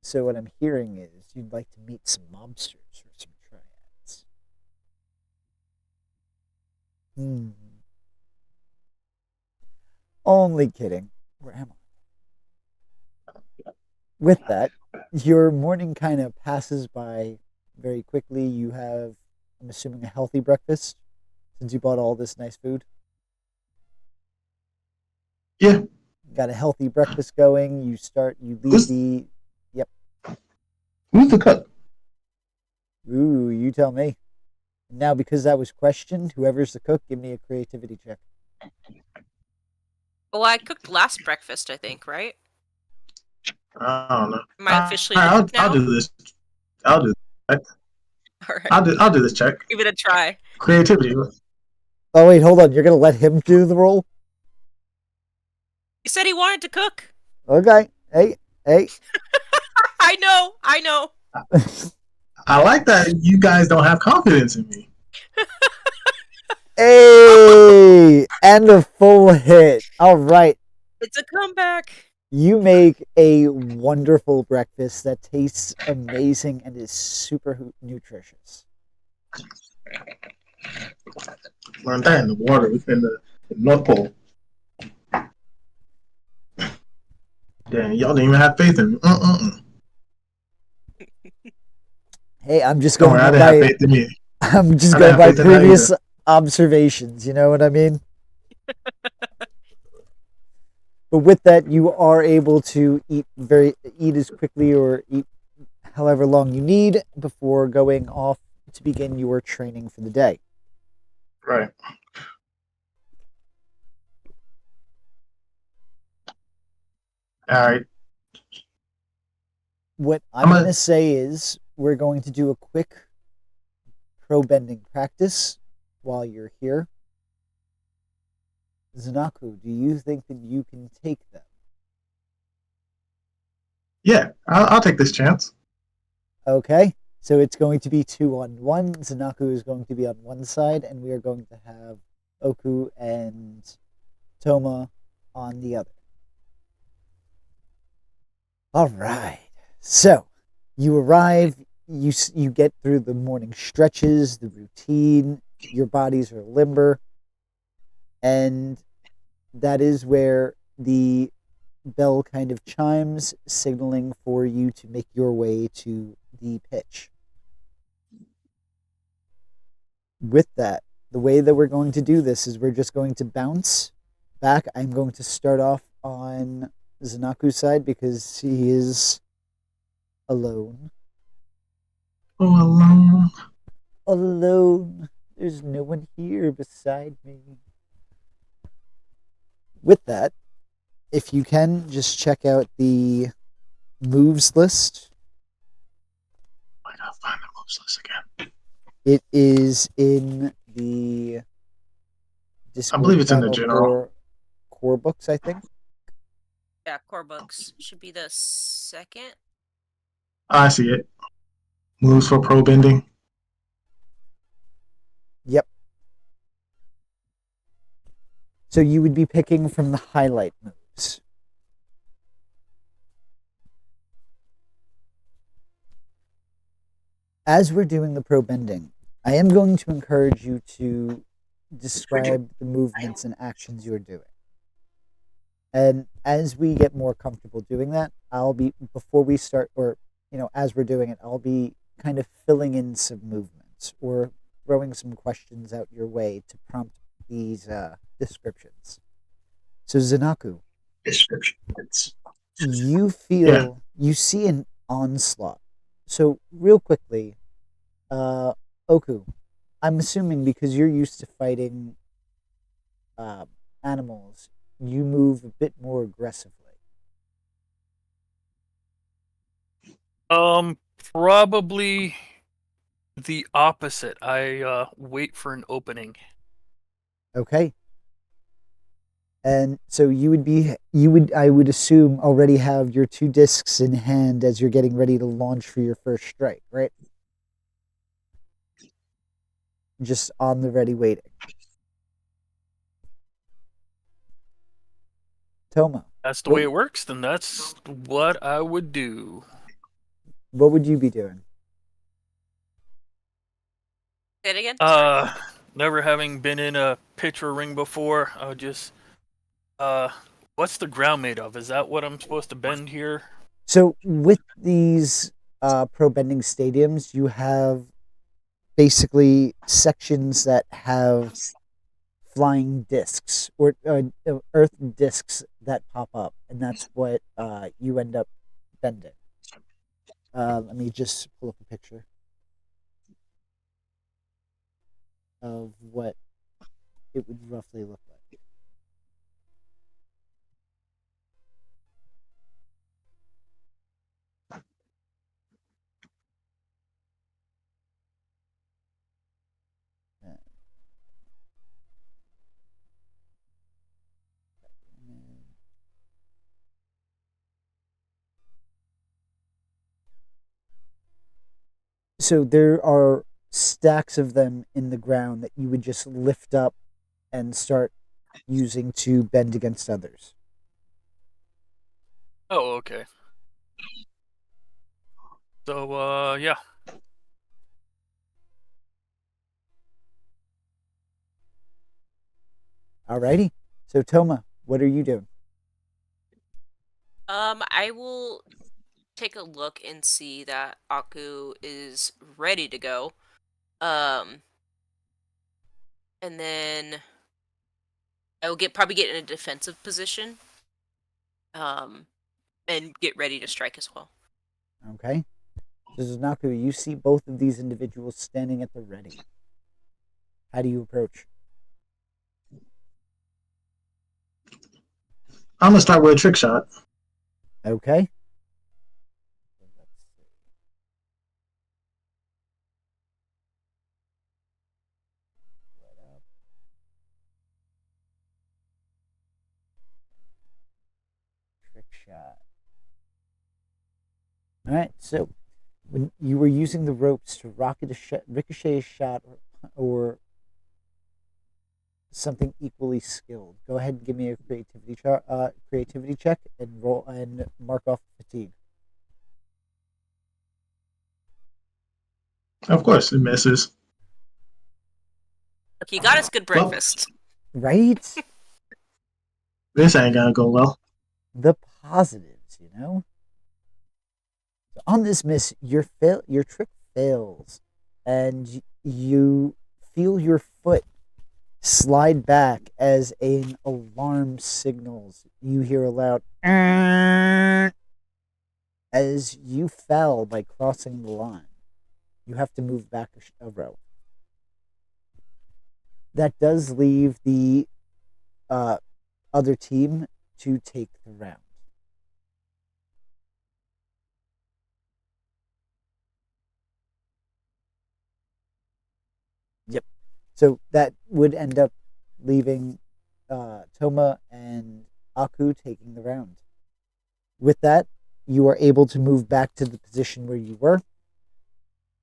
So what I'm hearing is you'd like to meet some mobsters or some triads. Only kidding. Where am I? With that, your morning kind of passes by very quickly. You have, I'm assuming, a healthy breakfast since you bought all this nice food. Yeah. Got a healthy breakfast going. You leave Who's- the. Yep. Who's the cook? Ooh, you tell me. Now, because that was questioned, whoever's the cook, give me a creativity check. Well, I cooked last breakfast, I think, right? I don't know. Am I officially the I'll, cook now? I'll do this. I'll do. All right. I'll do this check. Give it a try. Creativity. Oh, wait, hold on. You're going to let him do the roll? He said he wanted to cook. Okay. Hey. I know. I like that you guys don't have confidence in me. Hey! And a full hit. All right. It's a comeback. You make a wonderful breakfast that tastes amazing and is super nutritious. Learned that in the water within the North Pole. Damn, y'all didn't even have faith in me. Hey, I'm just Don't going worry, I by didn't have faith in me. I'm just I going didn't by have faith in that previous observations, you know what I mean? But with that, you are able to eat as quickly or eat however long you need before going off to begin your training for the day. Right. All right. What I'm going to say is we're going to do a quick pro bending practice while you're here. Zanaku, do you think that you can take them? Yeah, I'll take this chance. Okay, so it's going to be 2-on-1. Zanaku is going to be on one side, and we are going to have Oku and Toma on the other. All right. So you arrive, you get through the morning stretches, the routine, your bodies are limber, and that is where the bell kind of chimes, signaling for you to make your way to the pitch. With that, the way that we're going to do this is we're just going to bounce back. I'm going to start off on Zanaku's side because he is alone. Oh, alone. Alone. There's no one here beside me. With that, if you can, just check out the moves list. I gotta find the moves list again. It is in the Discord. I believe it's in the general core books, I think. Yeah, core books should be the second. I see it. Moves for pro bending. Yep. So you would be picking from the highlight moves. As we're doing the pro bending, I am going to encourage you to describe the movements and actions you're doing. And as we get more comfortable doing that, before we start, or, as we're doing it, I'll be kind of filling in some movements or throwing some questions out your way to prompt these descriptions. So Zanaku, Descriptions. you see an onslaught. So real quickly, Oku, I'm assuming because you're used to fighting animals, you move a bit more aggressively. Probably the opposite. I wait for an opening. Okay. And so I would assume, already have your 2 discs in hand as you're getting ready to launch for your first strike, right? Just on the ready waiting. Toma, That's the way it works, then that's what I would do. what would you be doing? Say it again. Sorry. Never having been in a pitcher ring before, I would just what's the ground made of? Is that what I'm supposed to bend here? So with these pro bending stadiums, you have basically sections that have flying discs or earth discs that pop up, and that's what you end up bending. Let me just pull up a picture of what it would roughly look like. So there are stacks of them in the ground that you would just lift up and start using to bend against others. Oh, okay. So, yeah. Alrighty. So Toma, what are you doing? I will take a look and see that Aku is ready to go. And then I will probably get in a defensive position. And get ready to strike as well. Okay. So Zanaku, you see both of these individuals standing at the ready. How do you approach? I'm gonna start with a trick shot. Okay. Trick shot. All right. So when you were using the ropes to ricochet a shot or something equally skilled, go ahead and give me a creativity check and roll and mark off fatigue. Of course, it misses. Look, you got us good breakfast. Right? This ain't gonna go well. The positives, you know. So on this miss, your trick fails, and you feel your foot slide back as an alarm signals. You hear a loud as you fell by crossing the line. You have to move back a row. That does leave the other team to take the round. Yep. So that would end up leaving Toma and Aku taking the round. With that, you are able to move back to the position where you were,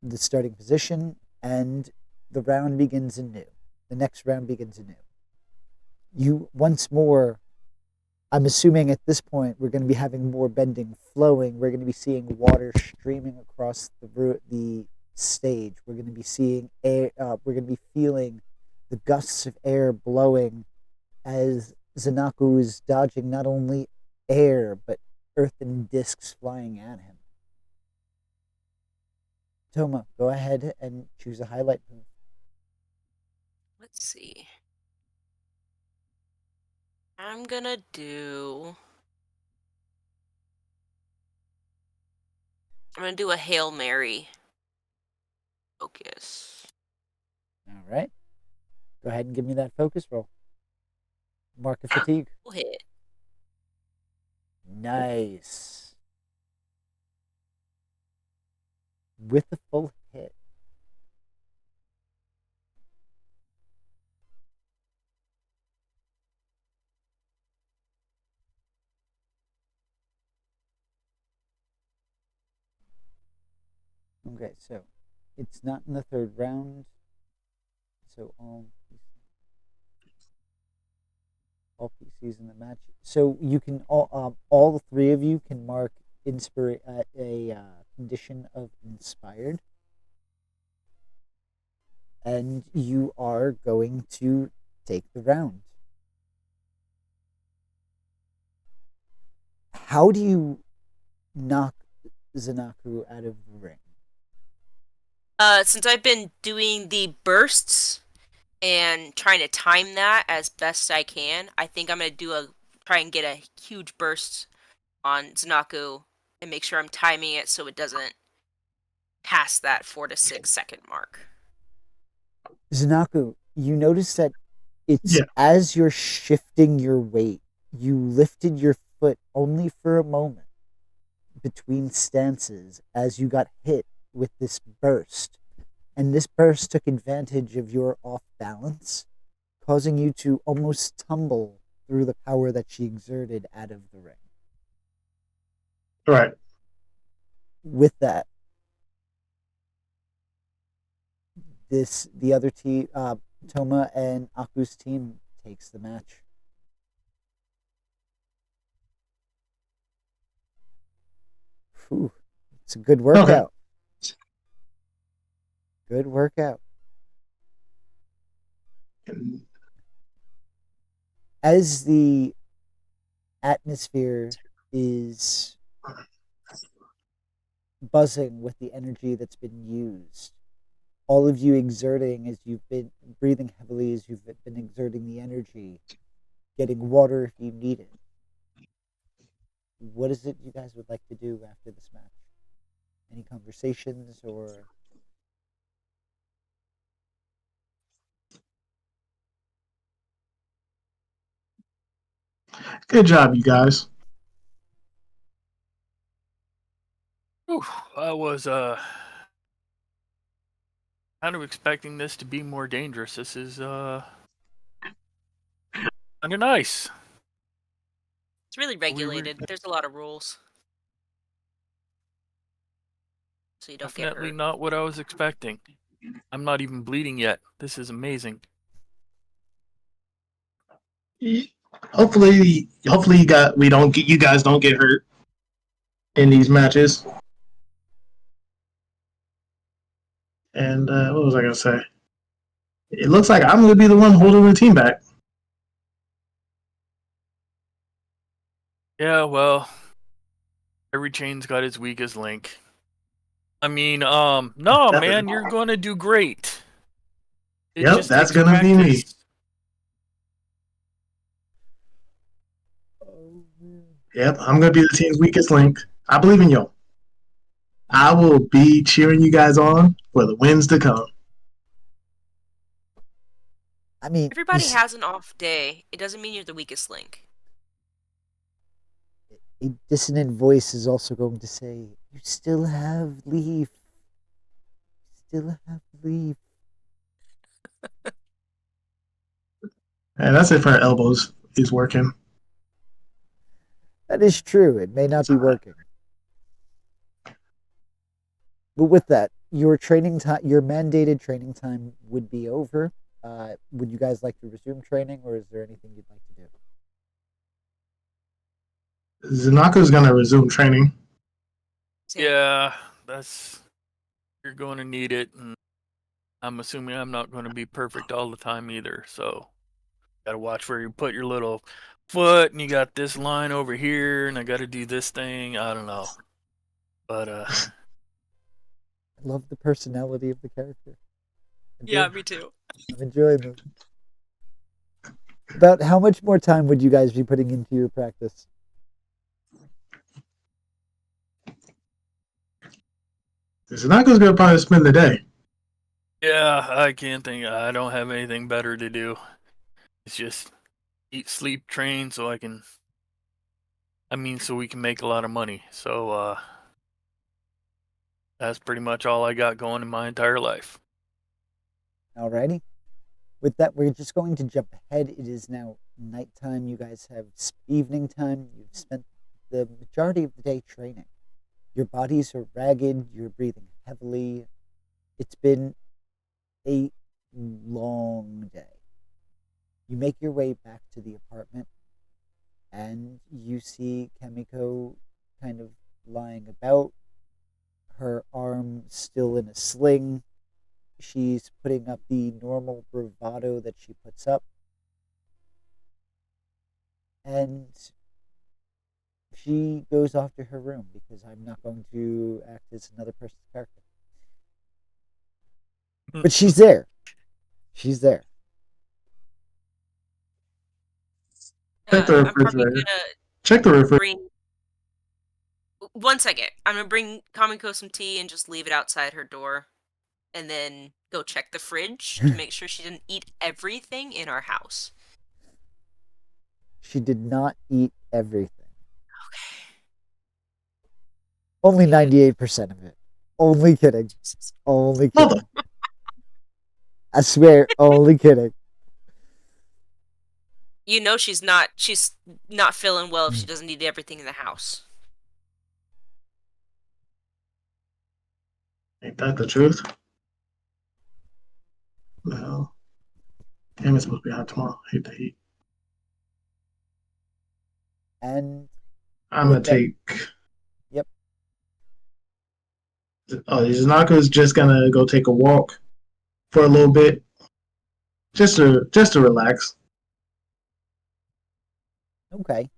the starting position, and the round begins anew. The next round begins anew. You once more, I'm assuming at this point we're going to be having more bending flowing. We're going to be seeing water streaming across the stage. We're going to be seeing air. We're going to be feeling the gusts of air blowing as Zanaku is dodging not only air but earthen discs flying at him. Toma, go ahead and choose a highlight move. Let's see. I'm gonna do a Hail Mary focus. All right. Go ahead and give me that focus roll. Mark of fatigue. We'll hit. Nice. With a full hit. Okay, so it's not in the third round. So All PCs in the match. So you can all three of you can mark a condition of inspired, and you are going to take the round. How do you knock Zanaku out of the ring? Since I've been doing the bursts and trying to time that as best I can, I think I'm gonna try and get a huge burst on Zanaku and make sure I'm timing it so it doesn't pass that 4 to 6 second mark. Zanaku, you notice that it's Yeah. as you're shifting your weight, you lifted your foot only for a moment between stances as you got hit with this burst. And this burst took advantage of your off balance, causing you to almost tumble through the power that she exerted out of the ring. Right. With that, the other team, Toma and Aku's team, takes the match. Whew, it's a good workout. Okay. Good workout. As the atmosphere is buzzing with the energy that's been used, all of you exerting as you've been breathing heavily, as you've been exerting the energy, getting water if you need it. What is it you guys would like to do after this match? Any conversations or... Good job, you guys. Whew, I was kind of expecting this to be more dangerous. This is kind of nice. It's really regulated. There's a lot of rules. So you don't Definitely get hurt. not what I was expecting. I'm not even bleeding yet. This is amazing. Hopefully you guys don't get hurt in these matches. And what was I gonna say? It looks like I'm gonna be the one holding the team back. Yeah, well, every chain's got its weakest link. I mean, no, Definitely. man, you're gonna do great. It Yep, just that's takes gonna be me. practice. Yep, I'm gonna be the team's weakest link. I believe in you. I will be cheering you guys on for the wins to come. I mean, Everybody has an off day. It doesn't mean you're the weakest link. a dissonant voice is also going to say, "You still have leaf. Still have leaf." And that's if her elbows is working. That is true. It may not be working. But with that, your training time, your mandated training time would be over. Would you guys like to resume training, or is there anything you'd like to do? Zanako's gonna resume training. Yeah, you're going to need it, and I'm assuming I'm not going to be perfect all the time either. So, gotta watch where you put your little foot, and you got this line over here, and I got to do this thing. I don't know, but I love the personality of the character. Me too. I'm enjoying them. About how much more time would you guys be putting into your practice? Zanako's gonna probably spend the day. yeah, I can't think. I don't have anything better to do. It's just eat, sleep, train, so I can. I mean, so we can make a lot of money. So that's pretty much all I got going in my entire life. Alrighty. With that, we're just going to jump ahead. It is now nighttime. You guys have evening time. You've spent the majority of the day training. Your bodies are ragged. You're breathing heavily. It's been a long day. You make your way back to the apartment. and you see Kamiko kind of lying about, her arm still in a sling. She's putting up the normal bravado that she puts up. And she goes off to her room because I'm not going to act as another person's character. But she's there. She's there. Check the I'm probably refrigerator. gonna Check the refrigerator. bring. 1 second. I'm gonna bring Kamiko some tea and just leave it outside her door, and then go check the fridge to make sure she didn't eat everything in our house. She did not eat everything. Okay. Only 98% of it. Only kidding. Only kidding. I swear, only kidding. You know she's not feeling well if she doesn't eat everything in the house. Ain't that the truth? What the hell? Damn, it's supposed to be hot tomorrow. I hate the heat. And I'm gonna take. Yep. Oh, Zanako's just gonna go take a walk for a little bit, just to relax. okay.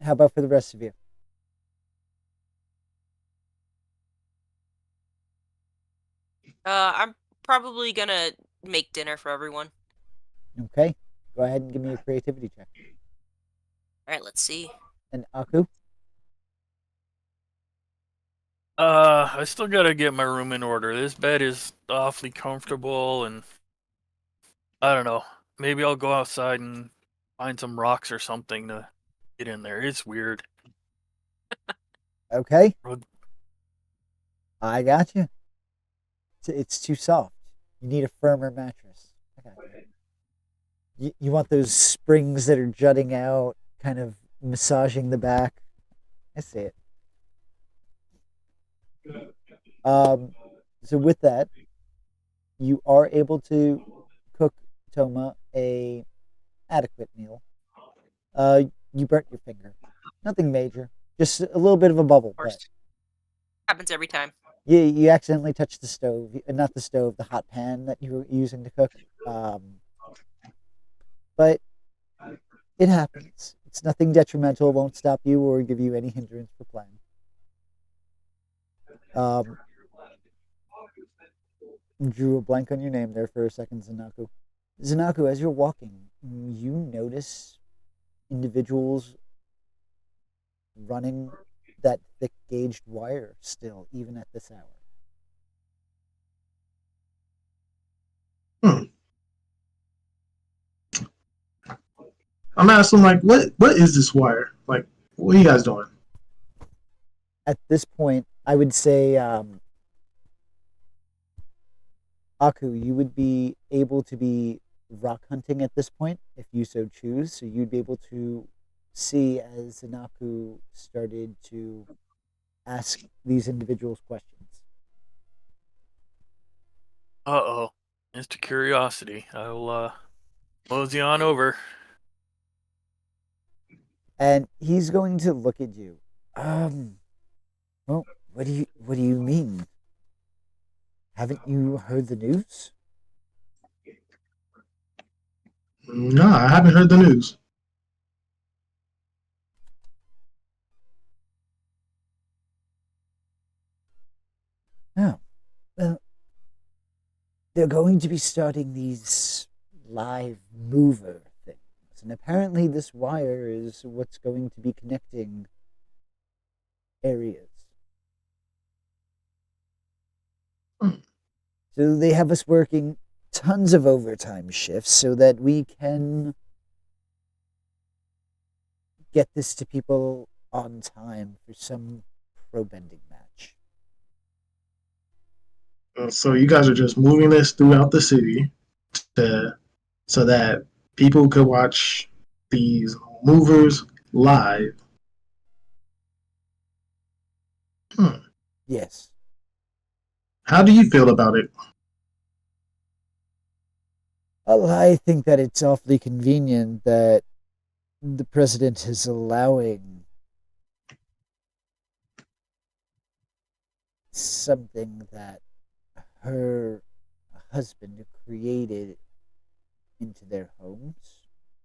How about for the rest of you? I'm probably gonna make dinner for everyone. Okay. Go ahead and give me a creativity check. All right, let's see. And Aku? I still gotta get my room in order. This bed is awfully comfortable, and I don't know. Maybe I'll go outside and find some rocks or something to get in there. It's weird. Okay. Rug- I got you. It's too soft. You need a firmer mattress. Okay. You want those springs that are jutting out, kind of massaging the back. I see it. So with that, you are able to cook Toma a adequate meal. You burnt your finger. Nothing major. Just a little bit of a bubble. Of But course. Happens every time. you accidentally touched the stove. Not the stove, the hot pan that you were using to cook. But it happens. It's nothing detrimental. It won't stop you or give you any hindrance for playing. Drew a blank on your name there for a second, Zanaku. Zanaku, as you're walking, you notice individuals running that thick gauged wire still, even at this hour. I'm asking, like, what is this wire? Like, what are you guys doing? At this point, I would say, Aku, you would be able to be rock hunting at this point, if you so choose. So you'd be able to see as Zanaku started to ask these individuals questions. Uh-oh. Mr. Curiosity. I'll mosey on over. And he's going to look at you. Well, what do you mean? Haven't you heard the news? No, I haven't heard the news. No. Well, they're going to be starting these live mover things. And apparently this wire is what's going to be connecting areas. So they have us working tons of overtime shifts so that we can get this to people on time for some pro bending match. So you guys are just moving this throughout the city so that people could watch these movers live. Yes. How do you feel about it? Well, I think that it's awfully convenient that the president is allowing something that her husband created into their homes,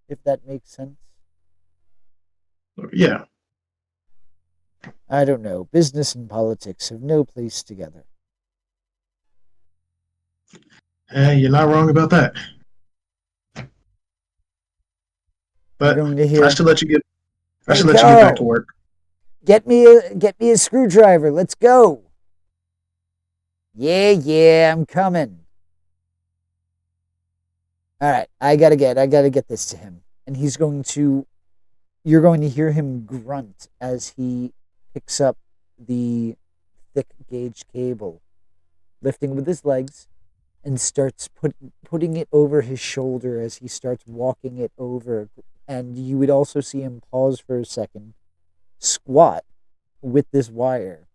if that makes sense. Yeah. I don't know. Business and politics have no place together. You're not wrong about that. We're But going to I hear, should let you get. I "Hey, should let you get back to Carl, work. get me a screwdriver. Let's go." Yeah, I'm coming. All right, I gotta get this to him, and you're going to hear him grunt as he picks up the thick gauge cable, lifting with his legs, and starts putting it over his shoulder as he starts walking it over. And you would also see him pause for a second, squat with this wire,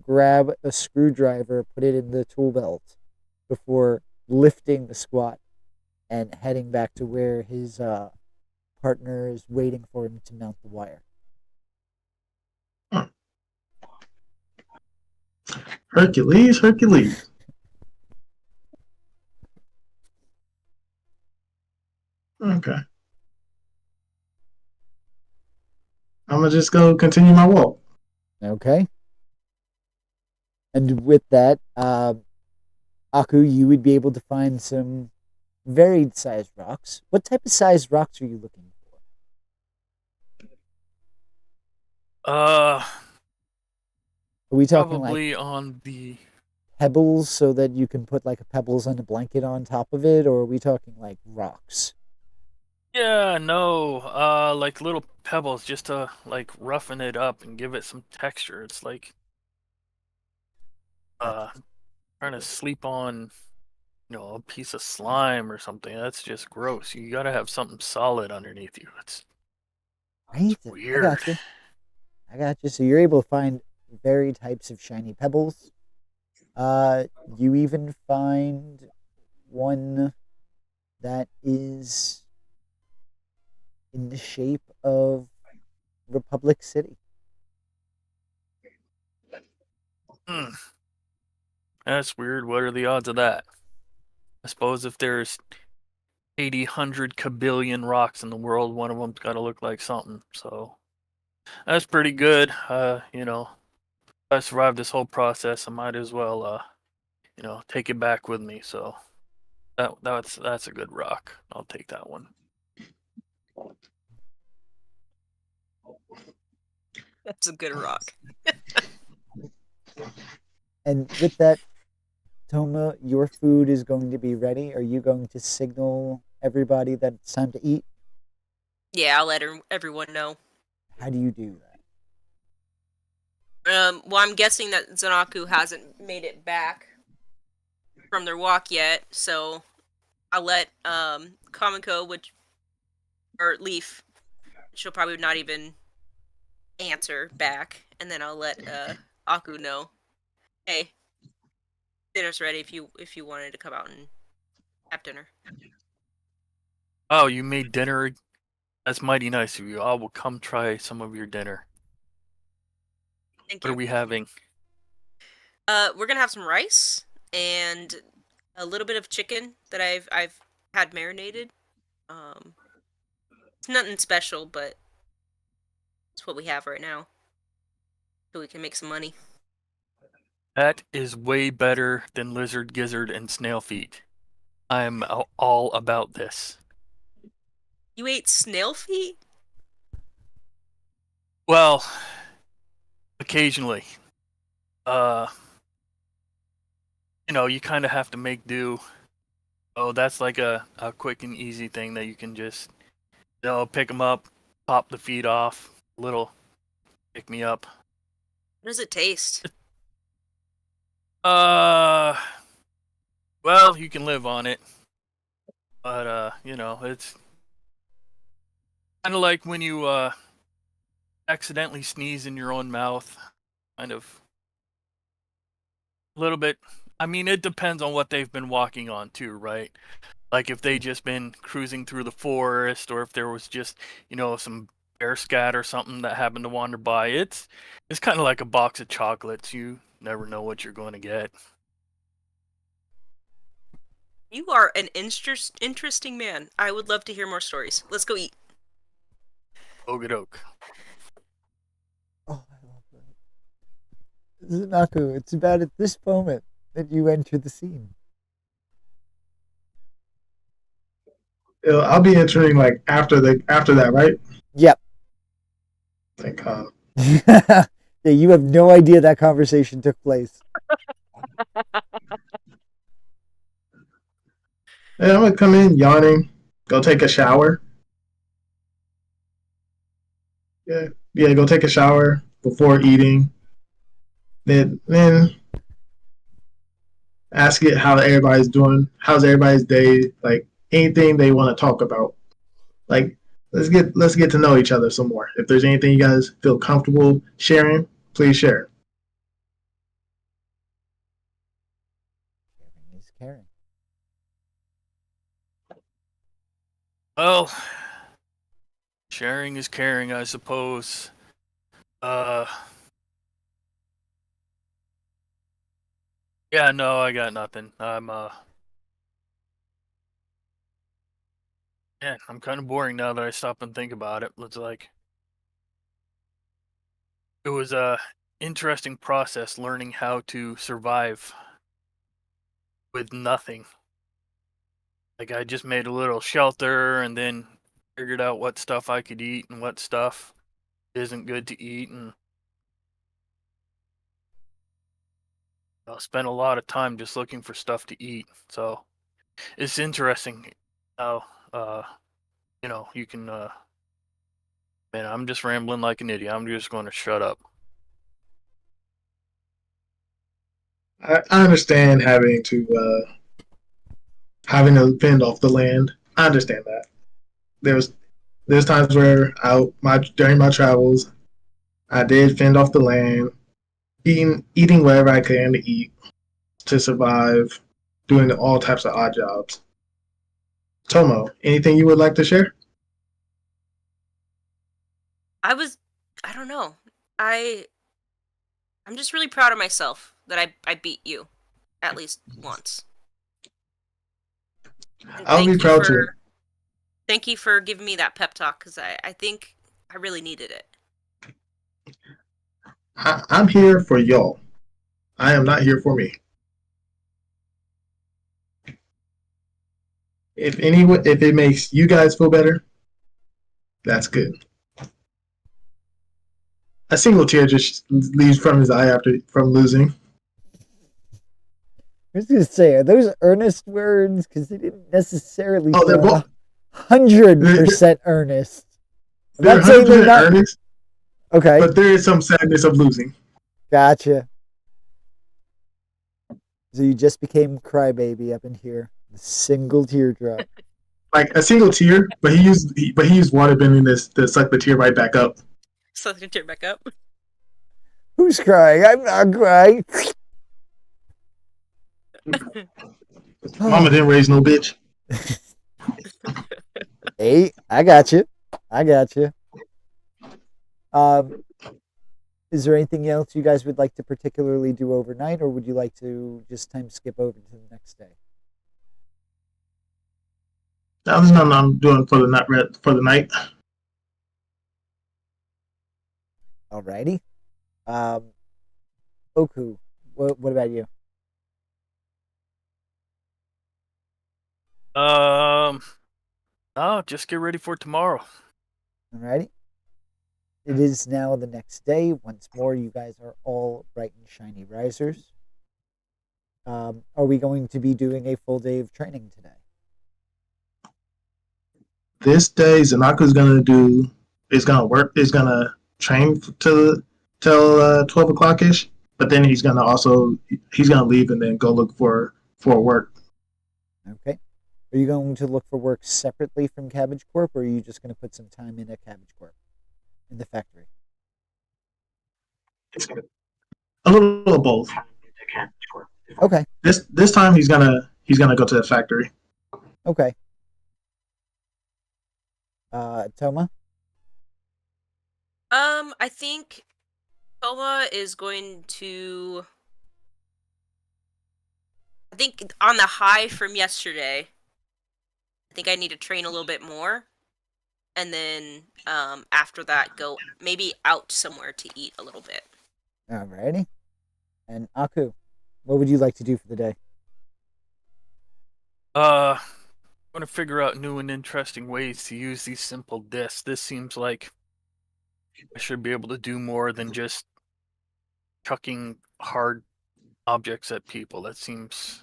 grab a screwdriver, put it in the tool belt before lifting the squat and heading back to where his partner is waiting for him to mount the wire. Hercules. Okay. I'm gonna just go continue my walk. Okay. And with that, Aku, you would be able to find some varied sized rocks. What type of sized rocks are you looking for? Uh, Are we talking like probably on the. pebbles so that you can put like a pebbles and a blanket on top of it, or are we talking like rocks? Yeah, no. Like little pebbles just to like roughen it up and give it some texture. It's like trying to sleep on, a piece of slime or something. That's just gross. You gotta have something solid underneath you. It's Right? weird. I got you. So you're able to find varied types of shiny pebbles. You even find one that is in the shape of Republic City. Hmm. That's weird. What are the odds of that? I suppose if there's 80, 100 kabillion rocks in the world, one of them's got to look like something. So that's pretty good. If I survive this whole process, I might as well, take it back with me. So that's a good rock. I'll take that one. That's a good rock. And with that, Toma, your food is going to be ready. Are you going to signal everybody that it's time to eat? Yeah, I'll let everyone know. How do you do that? Well, I'm guessing that Zanaku hasn't made it back from their walk yet, so I'll let Kamiko, or Leaf, she'll probably not even answer back, and then I'll let Aku know, hey, dinner's ready if you wanted to come out and have dinner. Oh, you made dinner? That's mighty nice of you. I will come try some of your dinner. Thank What you. are we having? We're gonna have some rice and a little bit of chicken that I've had marinated. It's nothing special, but it's what we have right now, so we can make some money. That is way better than lizard, gizzard, and snail feet. I'm all about this. You ate snail feet? Well, occasionally. You kind of have to make do. Oh, that's like a quick and easy thing that you can just, pick them up, pop the feet off, little pick me up. How does it taste? Well, you can live on it, but it's kind of like when you accidentally sneeze in your own mouth, kind of a little bit. I mean, it depends on what they've been walking on too, right? Like if they just been cruising through the forest, or if there was just, some bear scat or something that happened to wander by. It's kind of like a box of chocolates. You never know what you're going to get. You are an interesting man. I would love to hear more stories. Let's go eat. Okie-doke. Oh, I love that. Zanaku, it's about at this moment that you enter the scene. I'll be entering like after that, right? Yep. Like, Yeah, you have no idea that conversation took place. yeah, I'm gonna come in yawning, go take a shower. Yeah, go take a shower before eating. Then ask it how everybody's doing. How's everybody's day? Like anything they want to talk about. Like let's get to know each other some more. If there's anything you guys feel comfortable sharing, please share. Caring is caring. Well, sharing is caring, I suppose. Yeah, no, I got nothing. I'm kind of boring now that I stop and think about it. It's like it was a interesting process learning how to survive with nothing. Like I just made a little shelter and then figured out what stuff I could eat and what stuff isn't good to eat, and I spent a lot of time just looking for stuff to eat. So it's interesting how you can man, I'm just rambling like an idiot. I'm just going to shut up. I understand having to fend off the land. I understand that. There's times where during my travels, I did fend off the land, eating whatever I can to eat to survive, doing all types of odd jobs. Tomo, anything you would like to share? I don't know. I'm just really proud of myself that I beat you at least once. And I'll be proud too. Thank you for giving me that pep talk, because I think I really needed it. I'm here for y'all. I am not here for me. If it makes you guys feel better, that's good. A single tear just leaves from his eye from losing. I was going to say, are those earnest words? Because they didn't necessarily they're sound 100% earnest. I'm They're not saying they're 100% not earnest, okay. but there is some sadness of losing. Gotcha. So you just became crybaby up in here. A single teardrop. Like a single tear, but he used water bending this to suck the tear right back up. Suck the tear back up. Who's crying? I'm not crying. Mama didn't raise no bitch. Hey, I got you. Is there anything else you guys would like to particularly do overnight, or would you like to just time skip over to the next day? There's nothing I'm doing for the night. Alrighty. Oku, what about you? No, just get ready for tomorrow. Alrighty. It is now the next day. Once more, you guys are all bright and shiny risers. Are we going to be doing a full day of training today? This day, Zanaku's gonna train till 12 o'clock ish. But then he's gonna leave and then go look for work. Okay. Are you going to look for work separately from Cabbage Corp, or are you just going to put some time in at Cabbage Corp in the factory? A little of both. Okay. This time he's gonna go to the factory. Okay. Toma? I think Toma is going to. I think on the high from yesterday, I think I need to train a little bit more, and then after that, go maybe out somewhere to eat a little bit. Alrighty. And Aku, what would you like to do for the day? I'm gonna figure out new and interesting ways to use these simple discs. This seems like I should be able to do more than just chucking hard objects at people. That seems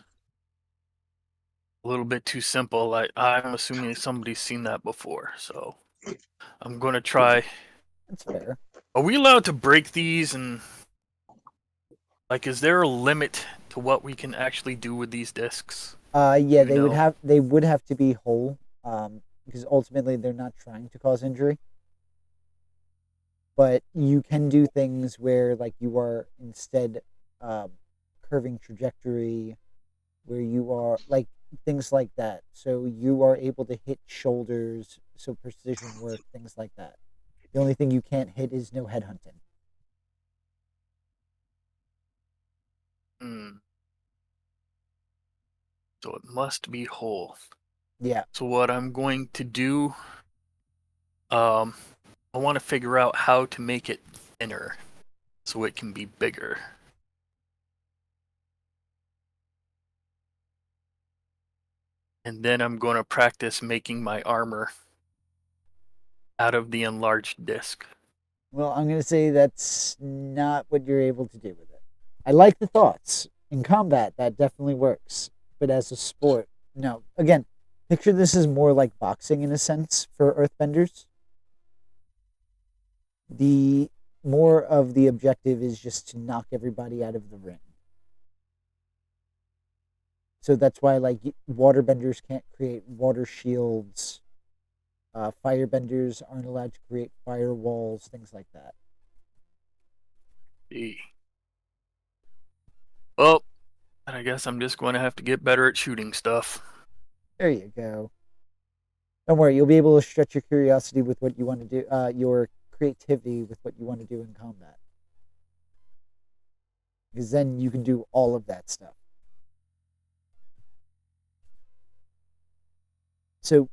a little bit too simple. I'm assuming somebody's seen that before, so I'm gonna try. That's fair. Are we allowed to break these? And like, is there a limit to what we can actually do with these discs? Yeah, You know? they would have to be whole, because ultimately they're not trying to cause injury. But you can do things where like you are instead curving trajectory, where you are like things like that. So you are able to hit shoulders, so precision work, things like that. The only thing you can't hit is no headhunting. Hmm. So it must be whole. Yeah. So what I'm going to do, I want to figure out how to make it thinner so it can be bigger. And then I'm going to practice making my armor out of the enlarged disc. Well, I'm going to say that's not what you're able to do with it. I like the thoughts. In combat, that definitely works. But as a sport, no. Again, picture this as more like boxing in a sense for earthbenders. The more of the objective is just to knock everybody out of the ring. So that's why like waterbenders can't create water shields. Firebenders aren't allowed to create firewalls, things like that. E. Well, I guess I'm just going to have to get better at shooting stuff. There you go. Don't worry, you'll be able to stretch your curiosity with what you want to do, your creativity with what you want to do in combat. Because then you can do all of that stuff. So,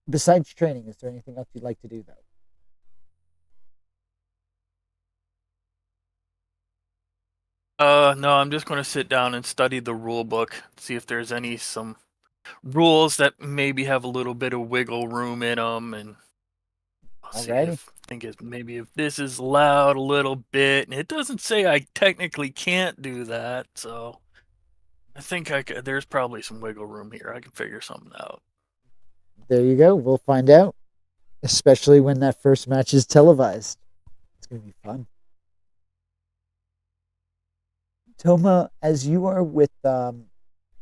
besides training, is there anything else you'd like to do, though? No, I'm just going to sit down and study the rule book, see if there's some rules that maybe have a little bit of wiggle room in them, and I'll see Alrighty. if this is allowed a little bit. And it doesn't say I technically can't do that, so I think there's probably some wiggle room here. I can figure something out. There you go. We'll find out. Especially when that first match is televised. It's going to be fun. Toma, as you are with, I'm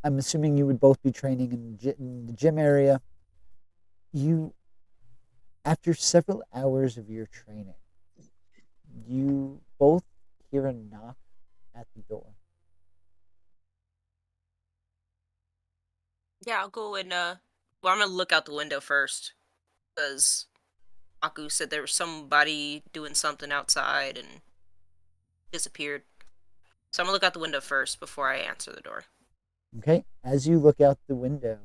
assuming you would both be training in the gym area. You, after several hours of your training, you both hear a knock at the door. Yeah, I'll go and well, I'm gonna look out the window first because Aku said there was somebody doing something outside and disappeared. So I'm gonna look out the window first before I answer the door. Okay, as you look out the window,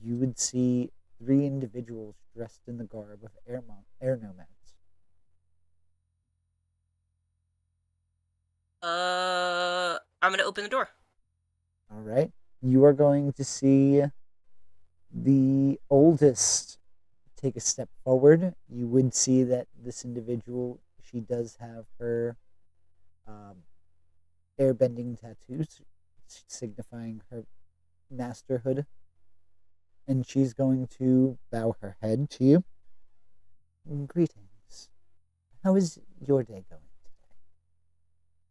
you would see three individuals dressed in the garb of air nomads. I'm gonna open the door. All right, you are going to see the oldest take a step forward. You would see that this individual, she does have her airbending tattoos, signifying her masterhood. And she's going to bow her head to you. Greetings. How is your day going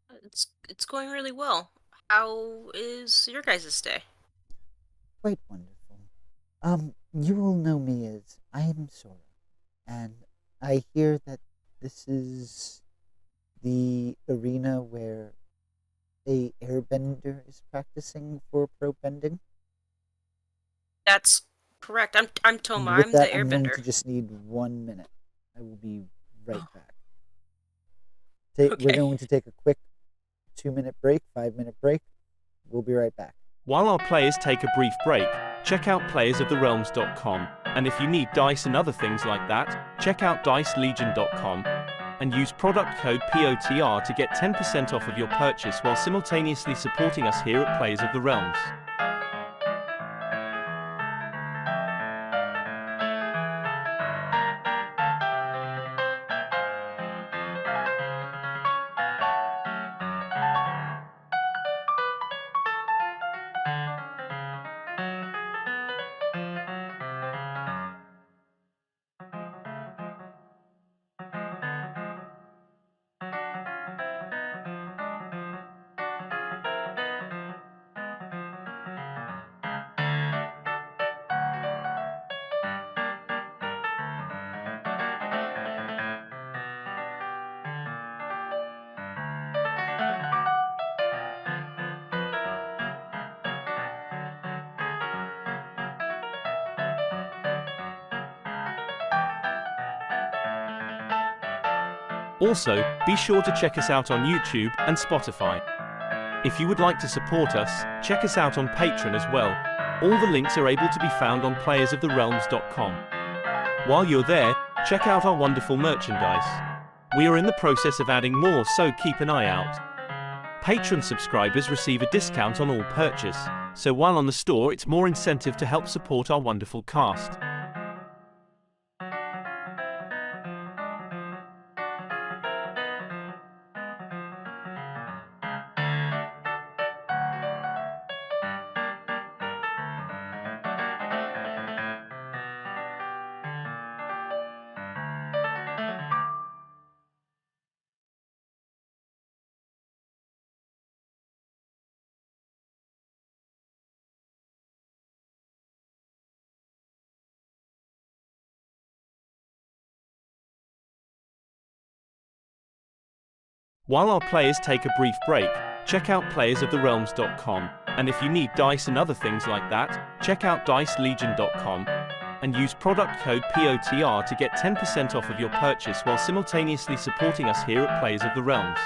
today? It's going really well. How is your guys' day? Quite wonderful. You will know me as I am Sora, and I hear that this is the arena where a airbender is practicing for pro bending. That's Correct. I'm And Toma. with I'm that, the I'm going to Airbender. just need 1 minute. I will be right Oh. back. Okay. We're going to take a quick 2-minute break, 5-minute break. We'll be right back. While our players take a brief break, check out playersoftherealms.com, and if you need dice and other things like that, check out dicelegion.com and use product code POTR to get 10% off of your purchase while simultaneously supporting us here at Players of the Realms. Also, be sure to check us out on YouTube and Spotify. If you would like to support us, check us out on Patreon as well. All the links are able to be found on playersoftherealms.com. While you're there, check out our wonderful merchandise. We are in the process of adding more, so keep an eye out. Patreon subscribers receive a discount on all purchase, so while on the store it's more incentive to help support our wonderful cast. While our players take a brief break, check out playersoftherealms.com, and if you need dice and other things like that, check out dicelegion.com and use product code POTR to get 10% off of your purchase while simultaneously supporting us here at Players of the Realms.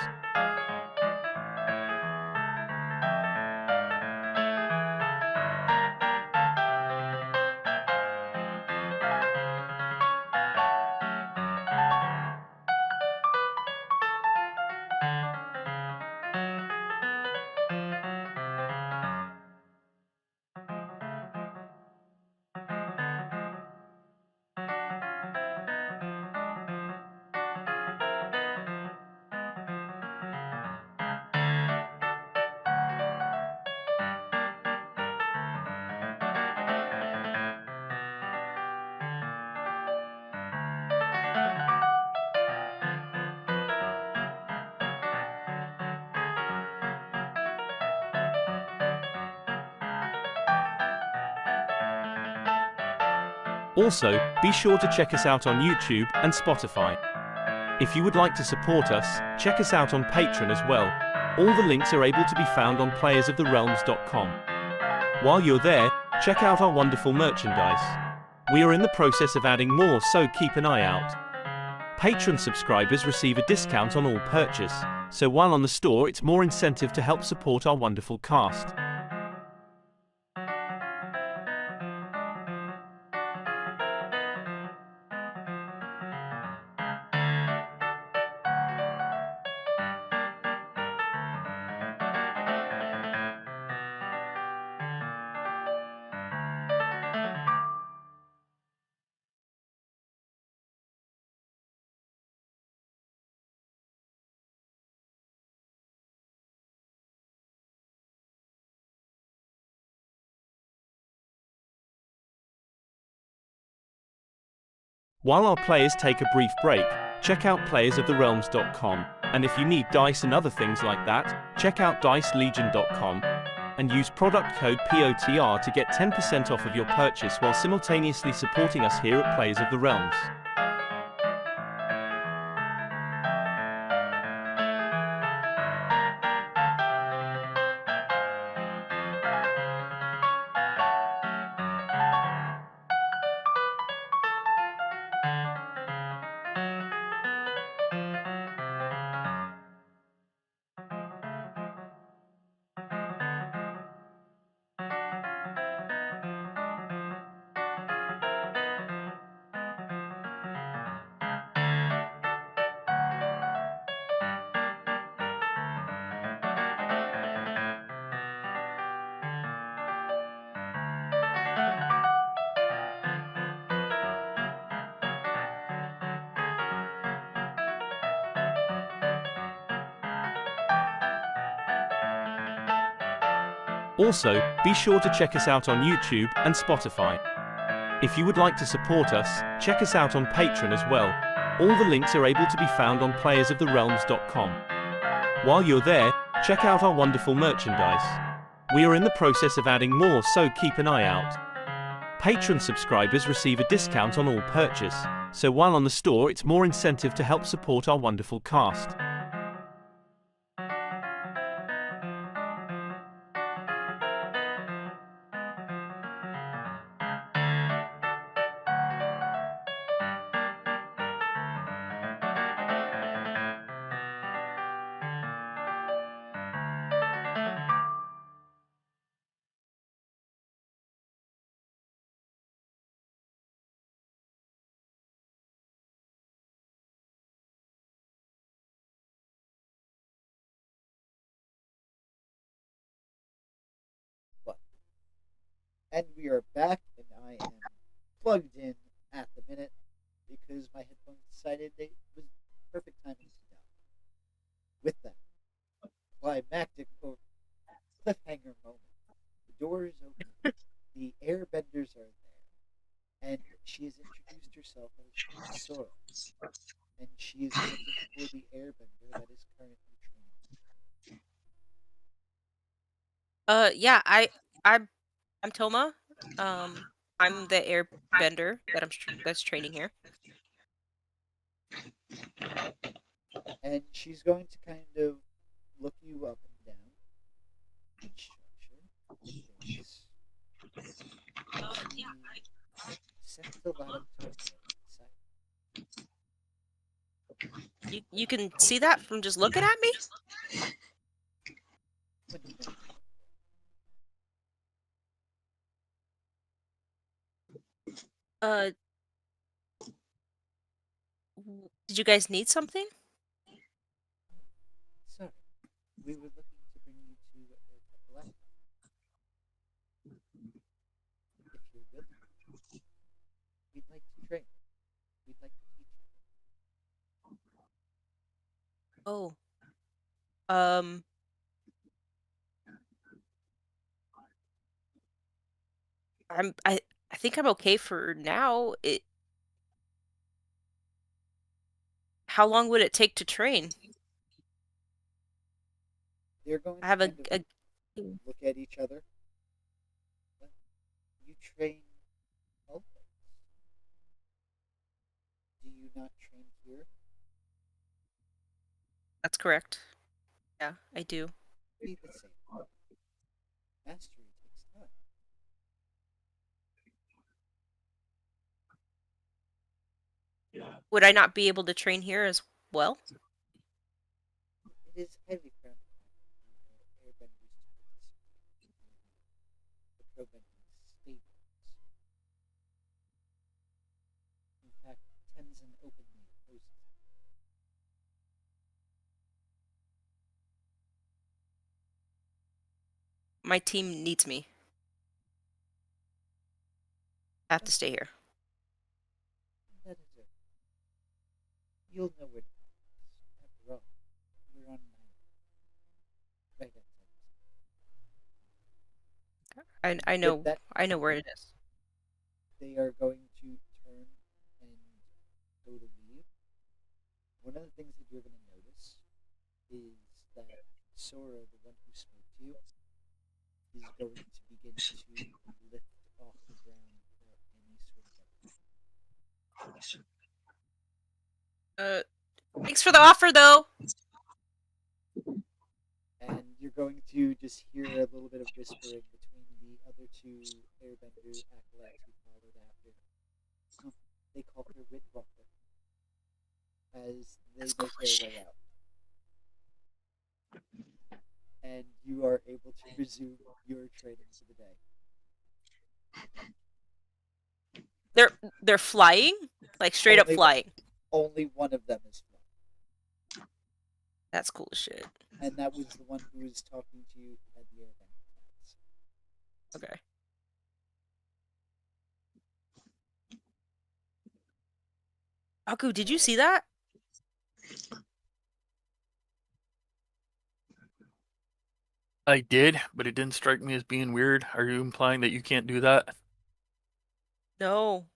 Also, be sure to check us out on YouTube and Spotify. If you would like to support us, check us out on Patreon as well. All the links are able to be found on playersoftherealms.com. While you're there, check out our wonderful merchandise. We are in the process of adding more, so keep an eye out. Patreon subscribers receive a discount on all purchase, so while on the store it's more incentive to help support our wonderful cast. While our players take a brief break, check out playersoftherealms.com, and if you need dice and other things like that, check out dicelegion.com and use product code POTR to get 10% off of your purchase while simultaneously supporting us here at Players of the Realms. Also, be sure to check us out on YouTube and Spotify. If you would like to support us, check us out on Patreon as well. All the links are able to be found on playersoftherealms.com. While you're there, check out our wonderful merchandise. We are in the process of adding more, so keep an eye out. Patreon subscribers receive a discount on all purchase, so while on the store it's more incentive to help support our wonderful cast. And we are back, and I am plugged in at the minute because my headphones decided it was perfect timing to die. With that climactic cliffhanger moment, the door is open, the airbenders are there, and she has introduced herself as Sora, and she is looking for the airbender that is currently training. Yeah, I'm Toma. I'm the airbender that's training here. And she's going to kind of look you up and down. You can see that from just looking at me? Did you guys need something? Sorry, we were looking to bring you to a couple. If you're willing, we'd like to train. We'd like to teach you. Oh. I think I'm okay for now. How long would it take to train? They're going I have to look at each other. You train always. Do you not train here? That's correct. Yeah, I do. Be the same. Mastery takes time. Would I not be able to train here as well? It is highly frowned upon for airbenders to participate in the pro-bending stables. In fact, Tenzin openly opposes it. My team needs me. I have to stay here. That is it. You'll know where to find us. After all, we're on an island. Right outside. I know With that, I know where it is. they are going to turn and go to leave. One of the things that you're going to notice is that Sora, the one who spoke to you, is going to begin to lift off the ground without any sort of effort. Thanks for the offer, though. And you're going to just hear a little bit of whispering between the other two airbender acolytes who followed after. They call her Witwalker as they That's make cool as their way out. And you are able to resume your training for the day. They're flying? Like straight up flying. Only one of them is flying. That's cool as shit. And that was the one who was talking to you who had the airbender attacks. Okay. Aku, did you see that? I did, but it didn't strike me as being weird. Are you implying that you can't do that? No,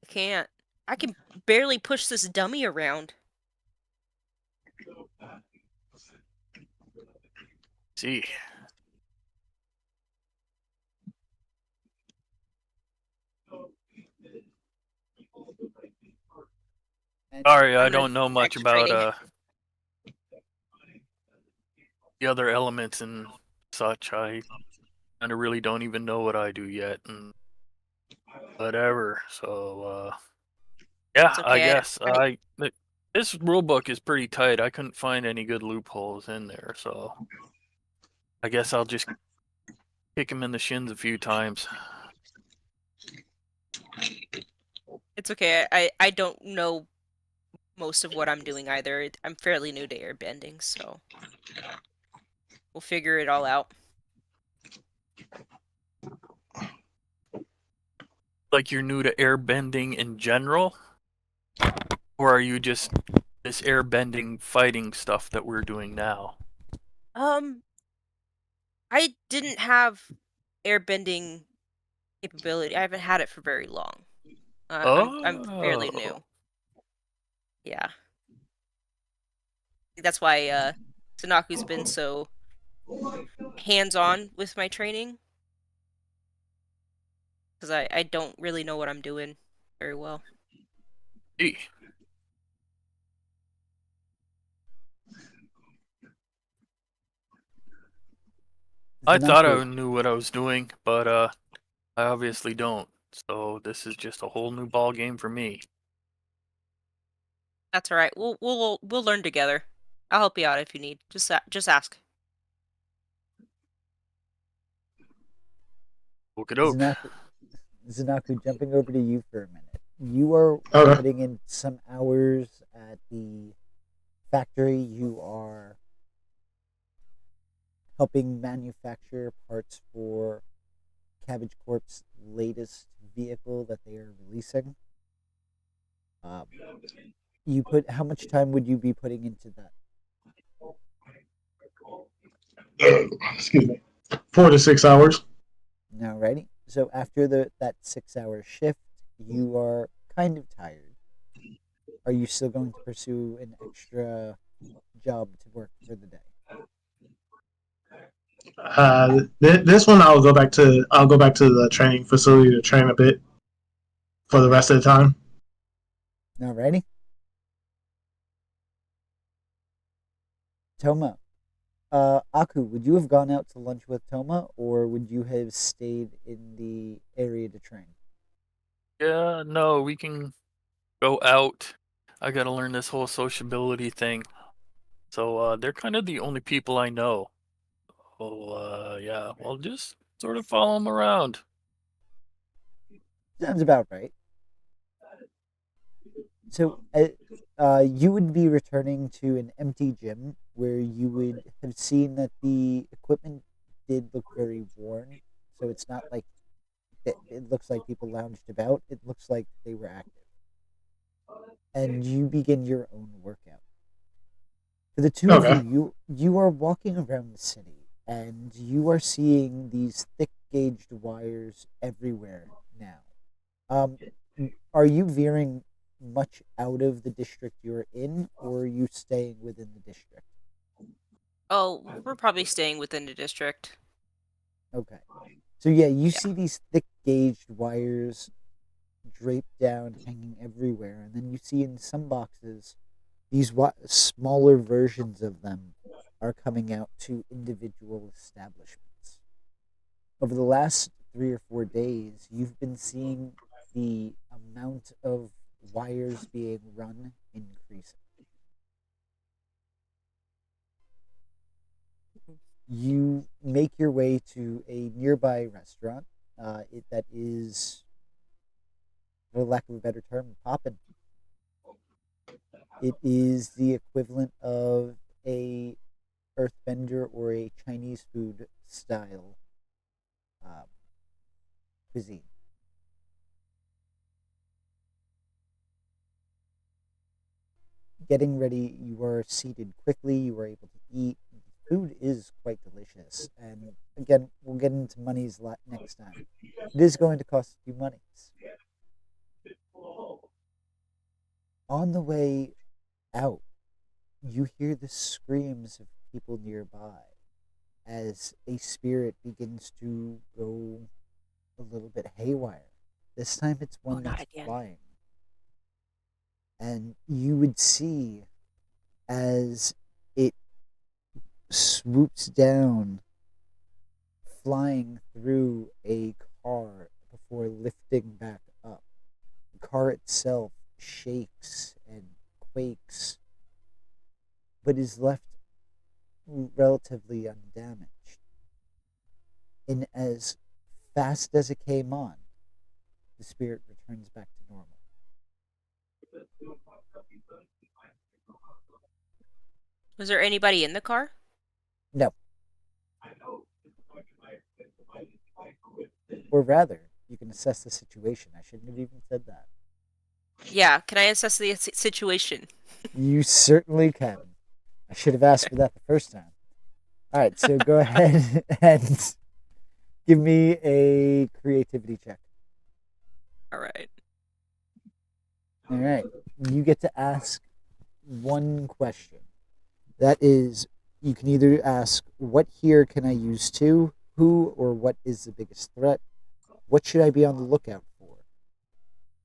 I can't. I can barely push this dummy around. See. And Sorry, I I'm gonna don't know do much extra about training. the other elements and such. I kind of really don't even know what I do yet, and whatever. So, yeah, It's I okay. guess this rule book is pretty tight. I couldn't find any good loopholes in there, so I guess I'll just kick him in the shins a few times. It's okay. I don't know most of what I'm doing either. I'm fairly new to airbending, so we'll figure it all out. Like you're new to airbending in general, or are you just this airbending fighting stuff that we're doing now? I didn't have airbending capability. I haven't had it for very long. I'm fairly Oh, new. Yeah. That's why Sanaku's been so hands-on with my training, because I don't really know what I'm doing very well. gee. I thought I Zanaku, knew what I was doing, but I obviously don't. So this is just a whole new ball game for me. That's all right. We'll learn together. I'll help you out if you need. Just ask. Okie doke. Zanaku, jumping over to you for a minute. You are Okay. putting in some hours at the factory. You are helping manufacture parts for Cabbage Corp's latest vehicle that they are releasing. You put how much time would you be putting into that? Excuse me. 4 to 6 hours. Alrighty. So after that 6 hour shift, you are kind of tired. Are you still going to pursue an extra job to work for the day? This one I'll go back to. I'll go back to the training facility to train a bit for the rest of the time. Alrighty. Toma, Aku, would you have gone out to lunch with Toma, or would you have stayed in the area to train? Yeah, no, we can go out. I gotta learn this whole sociability thing. So they're kind of the only people I know. Oh, yeah, well, just sort of follow them around. Sounds about right. So, you would be returning to an empty gym where you would have seen that the equipment did look very worn. So it's not like it looks like people lounged about. It looks like they were active. And you begin your own workout. For the two of Okay. you are walking around the city, and you are seeing these thick gauged wires everywhere now. Um, are you veering much out of the district you're in, or are you staying within the district? Oh, we're probably staying within the district. Okay. So yeah, you Yeah. see these thick gauged wires draped down, hanging everywhere, and then you see in some boxes these smaller versions of them are coming out to individual establishments. Over the last 3 or 4 days, you've been seeing the amount of wires being run increasing. You make your way to a nearby restaurant. That is, for lack of a better term, poppin'. It is the equivalent of a earthbender or a Chinese food style um, cuisine. Getting ready, you are seated quickly. You are able to eat. food is quite delicious. And again, we'll get into monies next time. It is going to cost you monies. On the way out, you hear the screams of people nearby as a spirit begins to go a little bit haywire. This time it's one not that's again. flying. And you would see as it swoops down, flying through a car before lifting back up. The car itself shakes and quakes, but is left relatively undamaged. And as fast as it came on, the spirit returns back to normal. Was there anybody in the car? No. Or rather, you can assess the situation. I shouldn't have even said that. Yeah, can I assess the situation? You certainly can. I should have asked for that the first time. All right, so go ahead and give me a creativity check. All right. All right. You get to ask one question. That is, you can either ask, what here can I use to? Who or what is the biggest threat? What should I be on the lookout for?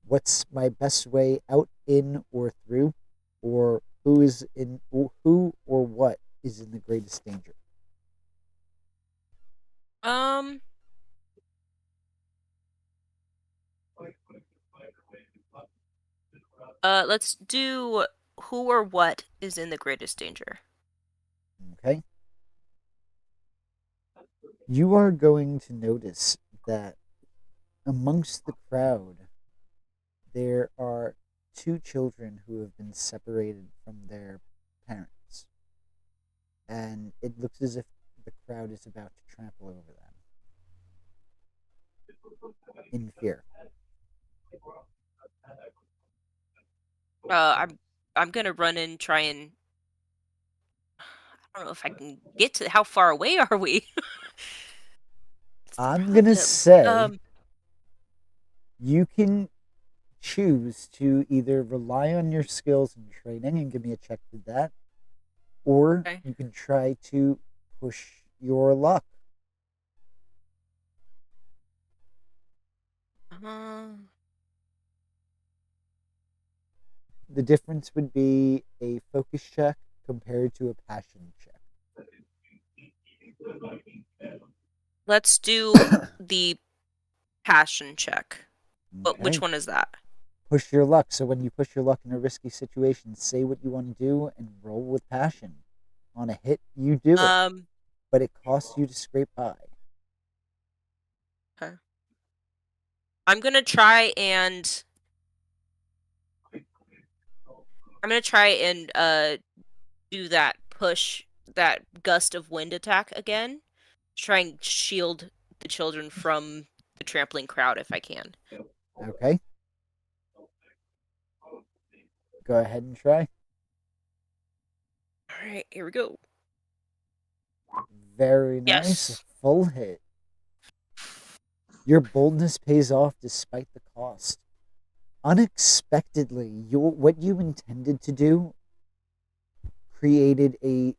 What's my best way out, in, or through? Or who or what is in the greatest danger? Let's do who or what is in the greatest danger. Okay. You are going to notice that amongst the crowd, there are two children who have been separated from their parents. And it looks as if the crowd is about to trample over them in fear. I'm gonna run and try and I don't know if I can get to how far away are we? It's the I'm going to problem. say you can choose to either rely on your skills and training and give me a check for that, or Okay. you can try to push your luck. The difference would be a focus check compared to a passion check. Let's do the passion check. But which Okay. one is that? Push your luck. So when you push your luck in a risky situation, say what you want to do and roll with passion. On a hit, you do it, but it costs you to scrape by. Okay. I'm gonna try and do that push, that gust of wind attack again. Try and shield the children from the trampling crowd if I can. Okay. Go ahead and try. All right, here we go. Very nice. Yes. Full hit. Your boldness pays off despite the cost. Unexpectedly, what you intended to do created a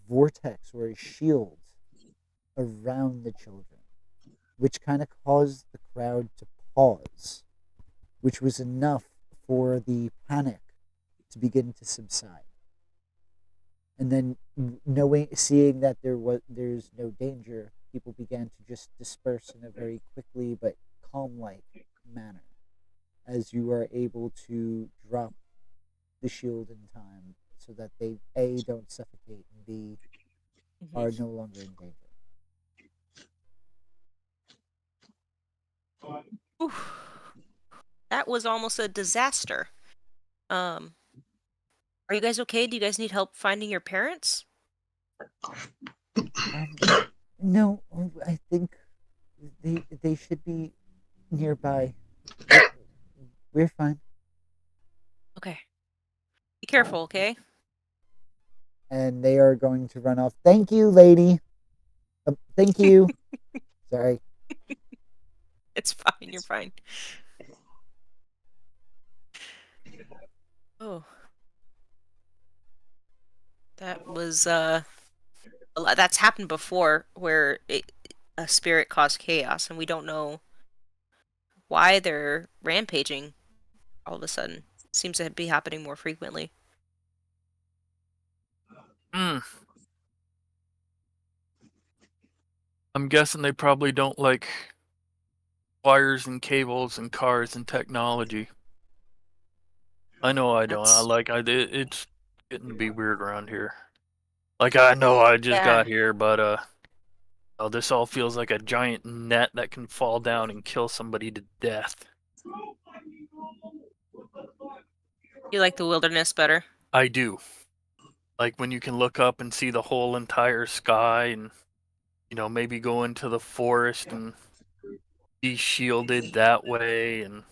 vortex or a shield around the children, which kind of caused the crowd to pause, which was enough for the panic to begin to subside. And then, seeing that there's no danger, people began to just disperse in a very quickly but calm-like manner, as you are able to drop the shield in time so that they A, don't suffocate, and B, are no longer in danger. Oof. That was almost a disaster. Are you guys okay? Do you guys need help finding your parents? No, I think they should be nearby. We're fine. Okay. Be careful, okay? and they are going to run off. Thank you, lady. Thank you. Sorry. It's fine. You're fine. Oh. That was, that's happened before where a spirit caused chaos and we don't know why they're rampaging all of a sudden. Seems to be happening more frequently. I'm guessing they probably don't like wires and cables and cars and technology. I know I don't. It's getting to be weird around here. Like, I know I just got here, but oh, this all feels like a giant net that can fall down and kill somebody to death. You like the wilderness better? I do. Like when you can look up and see the whole entire sky and, maybe go into the forest and be shielded that way, and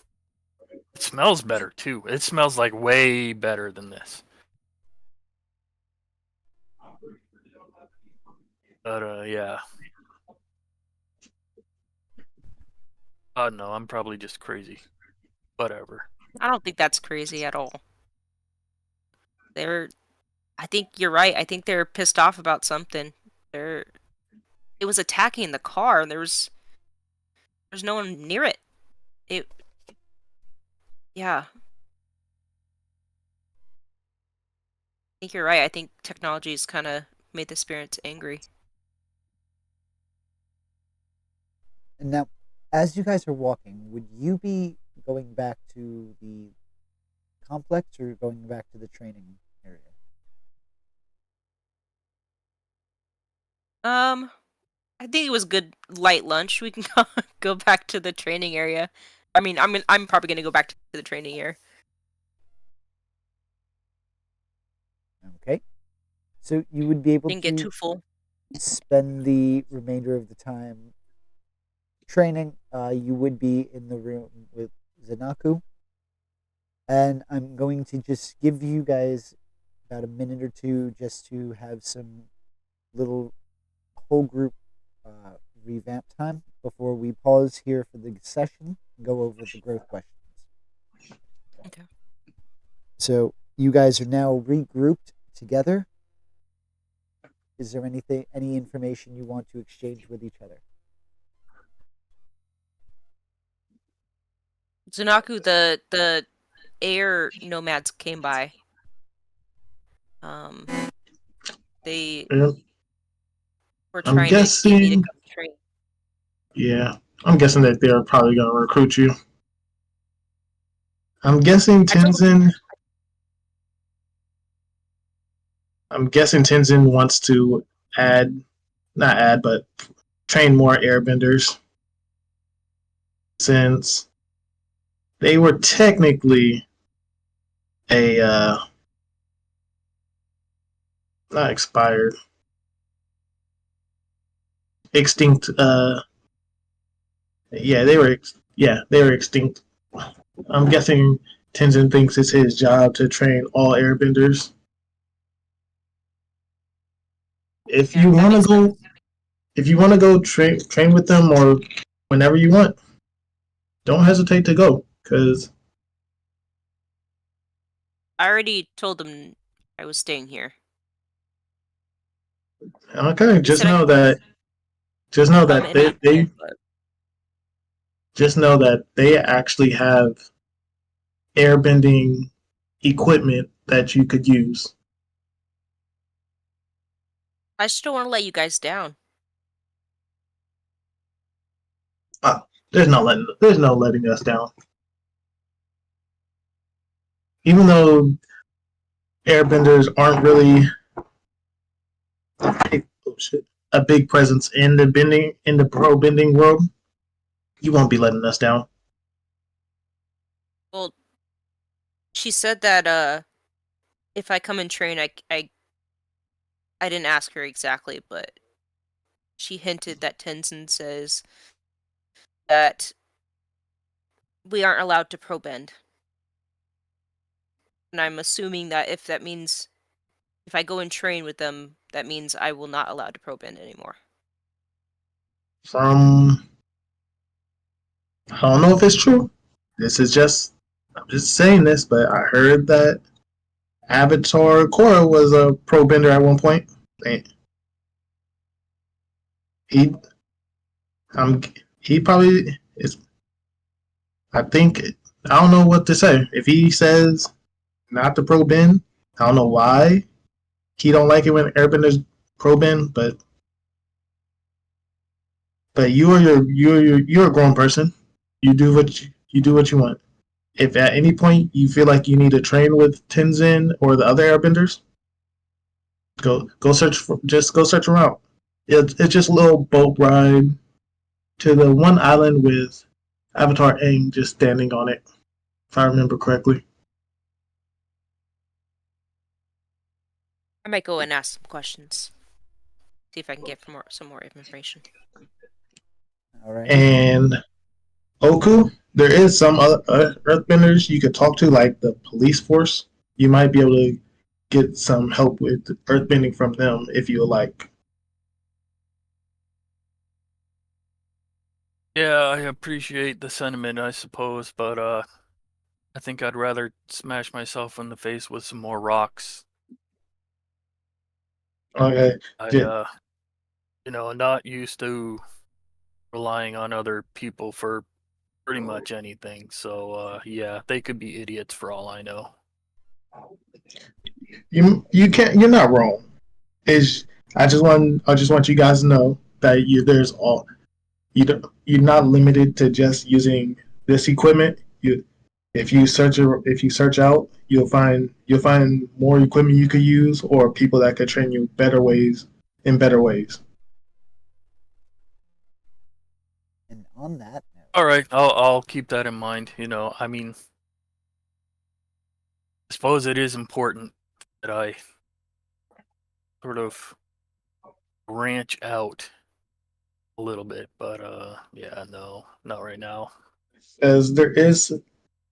it smells better too. It smells like way better than this. But yeah. No, I'm probably just crazy. Whatever. I don't think that's crazy at all. I think you're right. I think they're pissed off about something. It was attacking the car and there's no one near it. Yeah. I think you're right. I think technology's kind of made the spirits angry. And now, as you guys are walking, would you be going back to the complex or going back to the training area? I think it was good light lunch. We can go back to the training area. I mean, I'm probably gonna go back to the training area. Okay. So you would be able Didn't get to too full. spend the remainder of the time training. You would be in the room with Zanaku. And I'm going to just give you guys about a minute or two just to have some little whole group revamp time before we pause here for the session and go over the growth questions. Okay. So you guys are now regrouped together. Is there any information you want to exchange with each other? Zanaku, the air nomads came by. They were trying to get me to come train. Yeah, I'm guessing that they're probably going to recruit you. I'm guessing Tenzin wants to train more airbenders, since they were technically not expired, extinct. They were extinct. I'm guessing Tenzin thinks it's his job to train all airbenders. If you want to go train with them, or whenever you want, don't hesitate to go, because I already told them I was staying here. okay, just know that they actually have airbending equipment that you could use. I just don't want to let you guys down. There's no letting us down. Even though airbenders aren't really a big presence in the pro bending world, you won't be letting us down. Well, she said that if I come and train, I didn't ask her exactly, but she hinted that Tenzin says that we aren't allowed to pro bend. And I'm assuming that if that means If I go and train with them, that means I will not allowed to pro-bend anymore. From I don't know if it's true. I'm just saying this, but I heard that Avatar Korra was a pro bender at one point. He, he probably is. I think I don't know what to say. If he says not to pro bend, I don't know why he don't like it when airbenders pro bend, but you're a grown person. You do what you want. If at any point you feel like you need to train with Tenzin or the other airbenders, go search around. It's just a little boat ride to the one island with Avatar Aang just standing on it, if I remember correctly. I might go and ask some questions. See if I can get some more information. All right. And Oku, there is some other earthbenders you could talk to, like the police force. You might be able to get some help with earthbending from them if you would like. Yeah, I appreciate the sentiment, I suppose, but I think I'd rather smash myself in the face with some more rocks. Okay. I not used to relying on other people for pretty much anything. So yeah, they could be idiots for all I know. You can't. You're not wrong. I just want you guys to know that you're not limited to just using this equipment. If you search out, you'll find more equipment you could use or people that could train you better ways. And on that note, All right, I'll keep that in mind. I mean, I suppose it is important that I sort of branch out a little bit, but yeah, no, not right now. As there is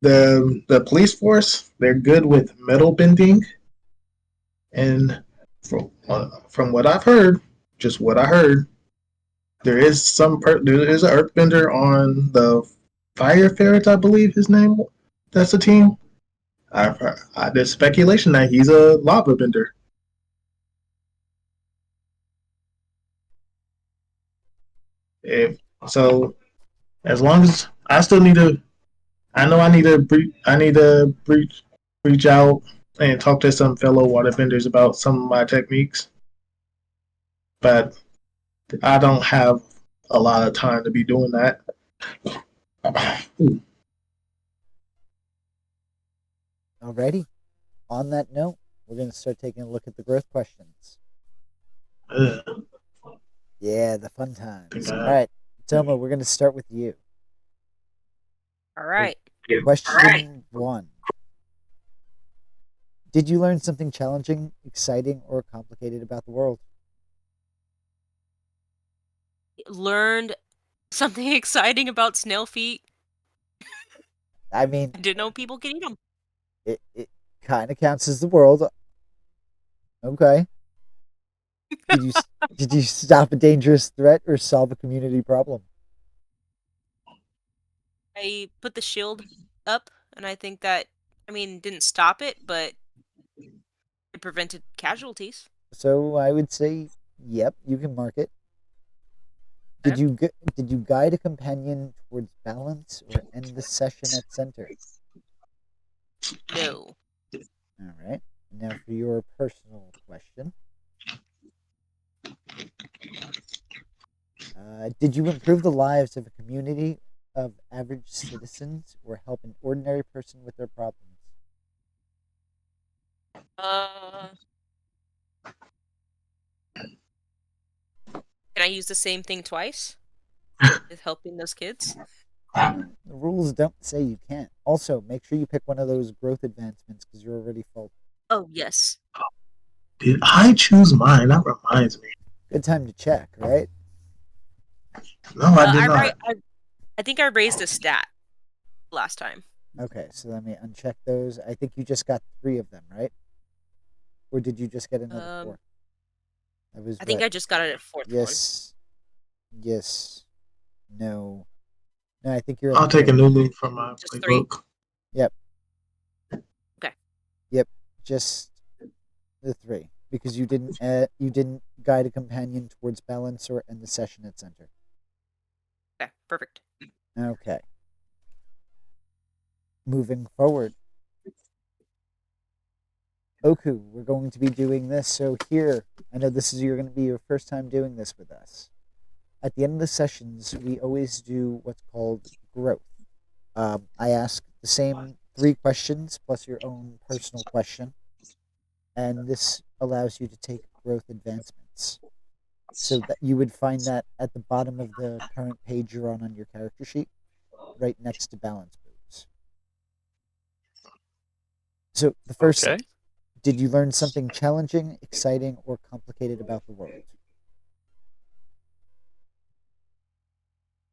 the police force, they're good with metal bending, and from what I've heard, just what I heard, there is an earthbender on the Fire Ferrets, I believe his name. That's the team. There's speculation that he's a lava bender. If so, as long as I still need to, I know I need to reach out and talk to some fellow waterbenders about some of my techniques, but I don't have a lot of time to be doing that. alrighty. On that note, we're going to start taking a look at the growth questions. Ugh. Yeah, the fun times. All right, Toma, we're going to start with you. All right. Question 1. Did you learn something challenging, exciting, or complicated about the world? Learned something exciting about snail feet. I mean, I didn't know people could eat them. it kind of counts as the world. Okay. Did you stop a dangerous threat or solve a community problem? I put the shield up, and I think that, didn't stop it, but it prevented casualties. So I would say, yep, you can mark it. Did you guide a companion towards balance or end the session at center? No. All right. Now for your personal question. Did you improve the lives of a community of average citizens or help an ordinary person with their problems? Can I use the same thing twice? With helping those kids? The rules don't say you can't. Also, make sure you pick one of those growth advancements because you're already full. Oh, yes. Did I choose mine? That reminds me. Good time to check, right? No, I did not. I think I raised a stat last time. Okay, so let me uncheck those. I think you just got 3 of them, right? Or did you just get another 4? That was I think what? I just got it at 4th one. Yes. Yes. No. No, I think you're. I'll take a new move from my Just 3? playbook. Yep. Okay. Yep. Just the 3, because you didn't guide a companion towards balance or end the session at center. Okay, perfect. Okay. Moving forward. Oku, we're going to be doing this. So here, I know you're going to be your first time doing this with us. At the end of the sessions, we always do what's called growth. I ask the same 3 questions plus your own personal question, and this allows you to take growth advancements. So that you would find that at the bottom of the current page you're on your character sheet, right next to balance moves. So the first, Okay. did you learn something challenging, exciting, or complicated about the world?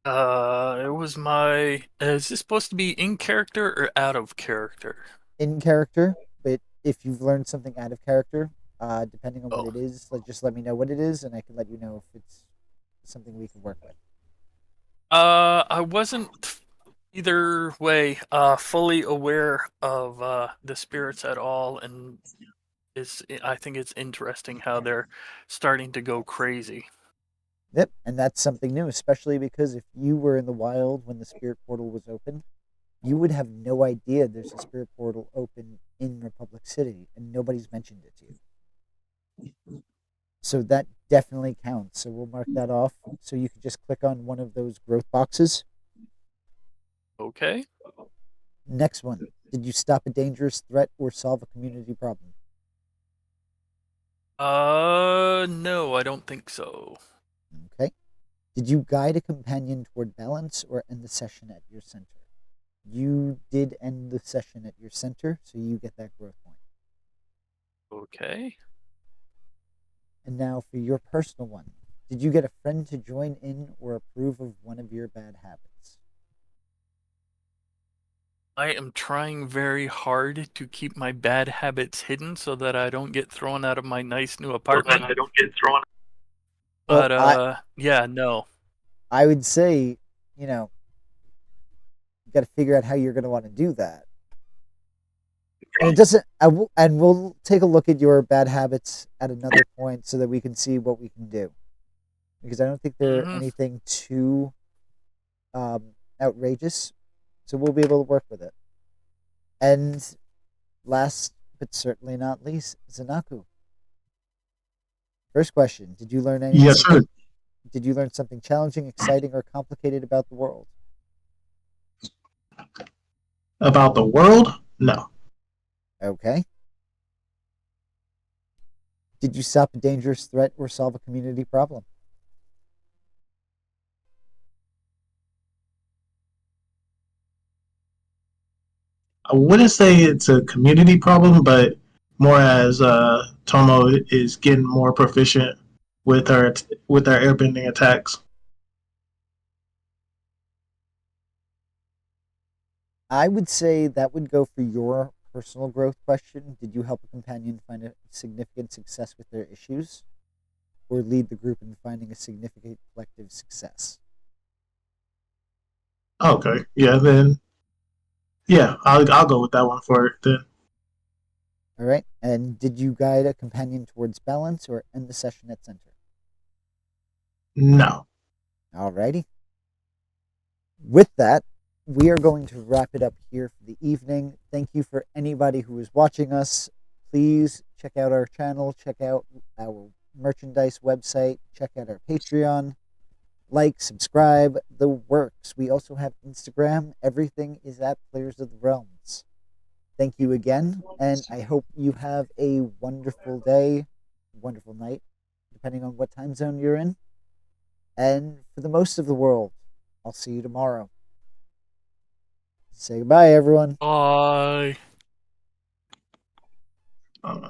It was my. Is this supposed to be in character or out of character? In character, but if you've learned something out of character, depending on what Oh. it is, just let me know what it is, and I can let you know if it's something we can work with. I wasn't either way fully aware of the spirits at all, and I think it's interesting how they're starting to go crazy. Yep, and that's something new, especially because if you were in the wild when the spirit portal was open, you would have no idea there's a spirit portal open in Republic City, and nobody's mentioned it to you. So that definitely counts. So we'll mark that off. So you can just click on one of those growth boxes. Okay. Next one. Did you stop a dangerous threat or solve a community problem? No, I don't think so. Okay. Did you guide a companion toward balance or end the session at your center? You did end the session at your center, so you get that growth point. Okay. And now for your personal one. Did you get a friend to join in or approve of one of your bad habits? I am trying very hard to keep my bad habits hidden so that I don't get thrown out of my nice new apartment. Well, But yeah, no. I would say, you got to figure out how you're going to want to do that. And it doesn't. And we'll take a look at your bad habits at another point so that we can see what we can do. Because I don't think they're anything too outrageous, so we'll be able to work with it. And last but certainly not least, Zanaku. First question: did you learn anything? Yes, sir. Did you learn something challenging, exciting, or complicated about the world? About the world? No. Okay. Did you stop a dangerous threat or solve a community problem? I wouldn't say it's a community problem, but more as Tomo is getting more proficient with her airbending attacks. I would say that would go for your personal growth question. Did you help a companion find a significant success with their issues, or lead the group in finding a significant collective success? Okay, yeah, then yeah, I'll go with that one for it then. All right. And did you guide a companion towards balance or end the session at center? No. All righty. With that, we are going to wrap it up here for the evening. Thank you for anybody who is watching us. Please check out our channel, check out our merchandise website, check out our Patreon, like, subscribe, the works. We also have Instagram. Everything is at Players of the Realms. Thank you again, and I hope you have a wonderful day, wonderful night, depending on what time zone you're in. And for the most of the world, I'll see you tomorrow. Say goodbye, everyone. Bye. Uh,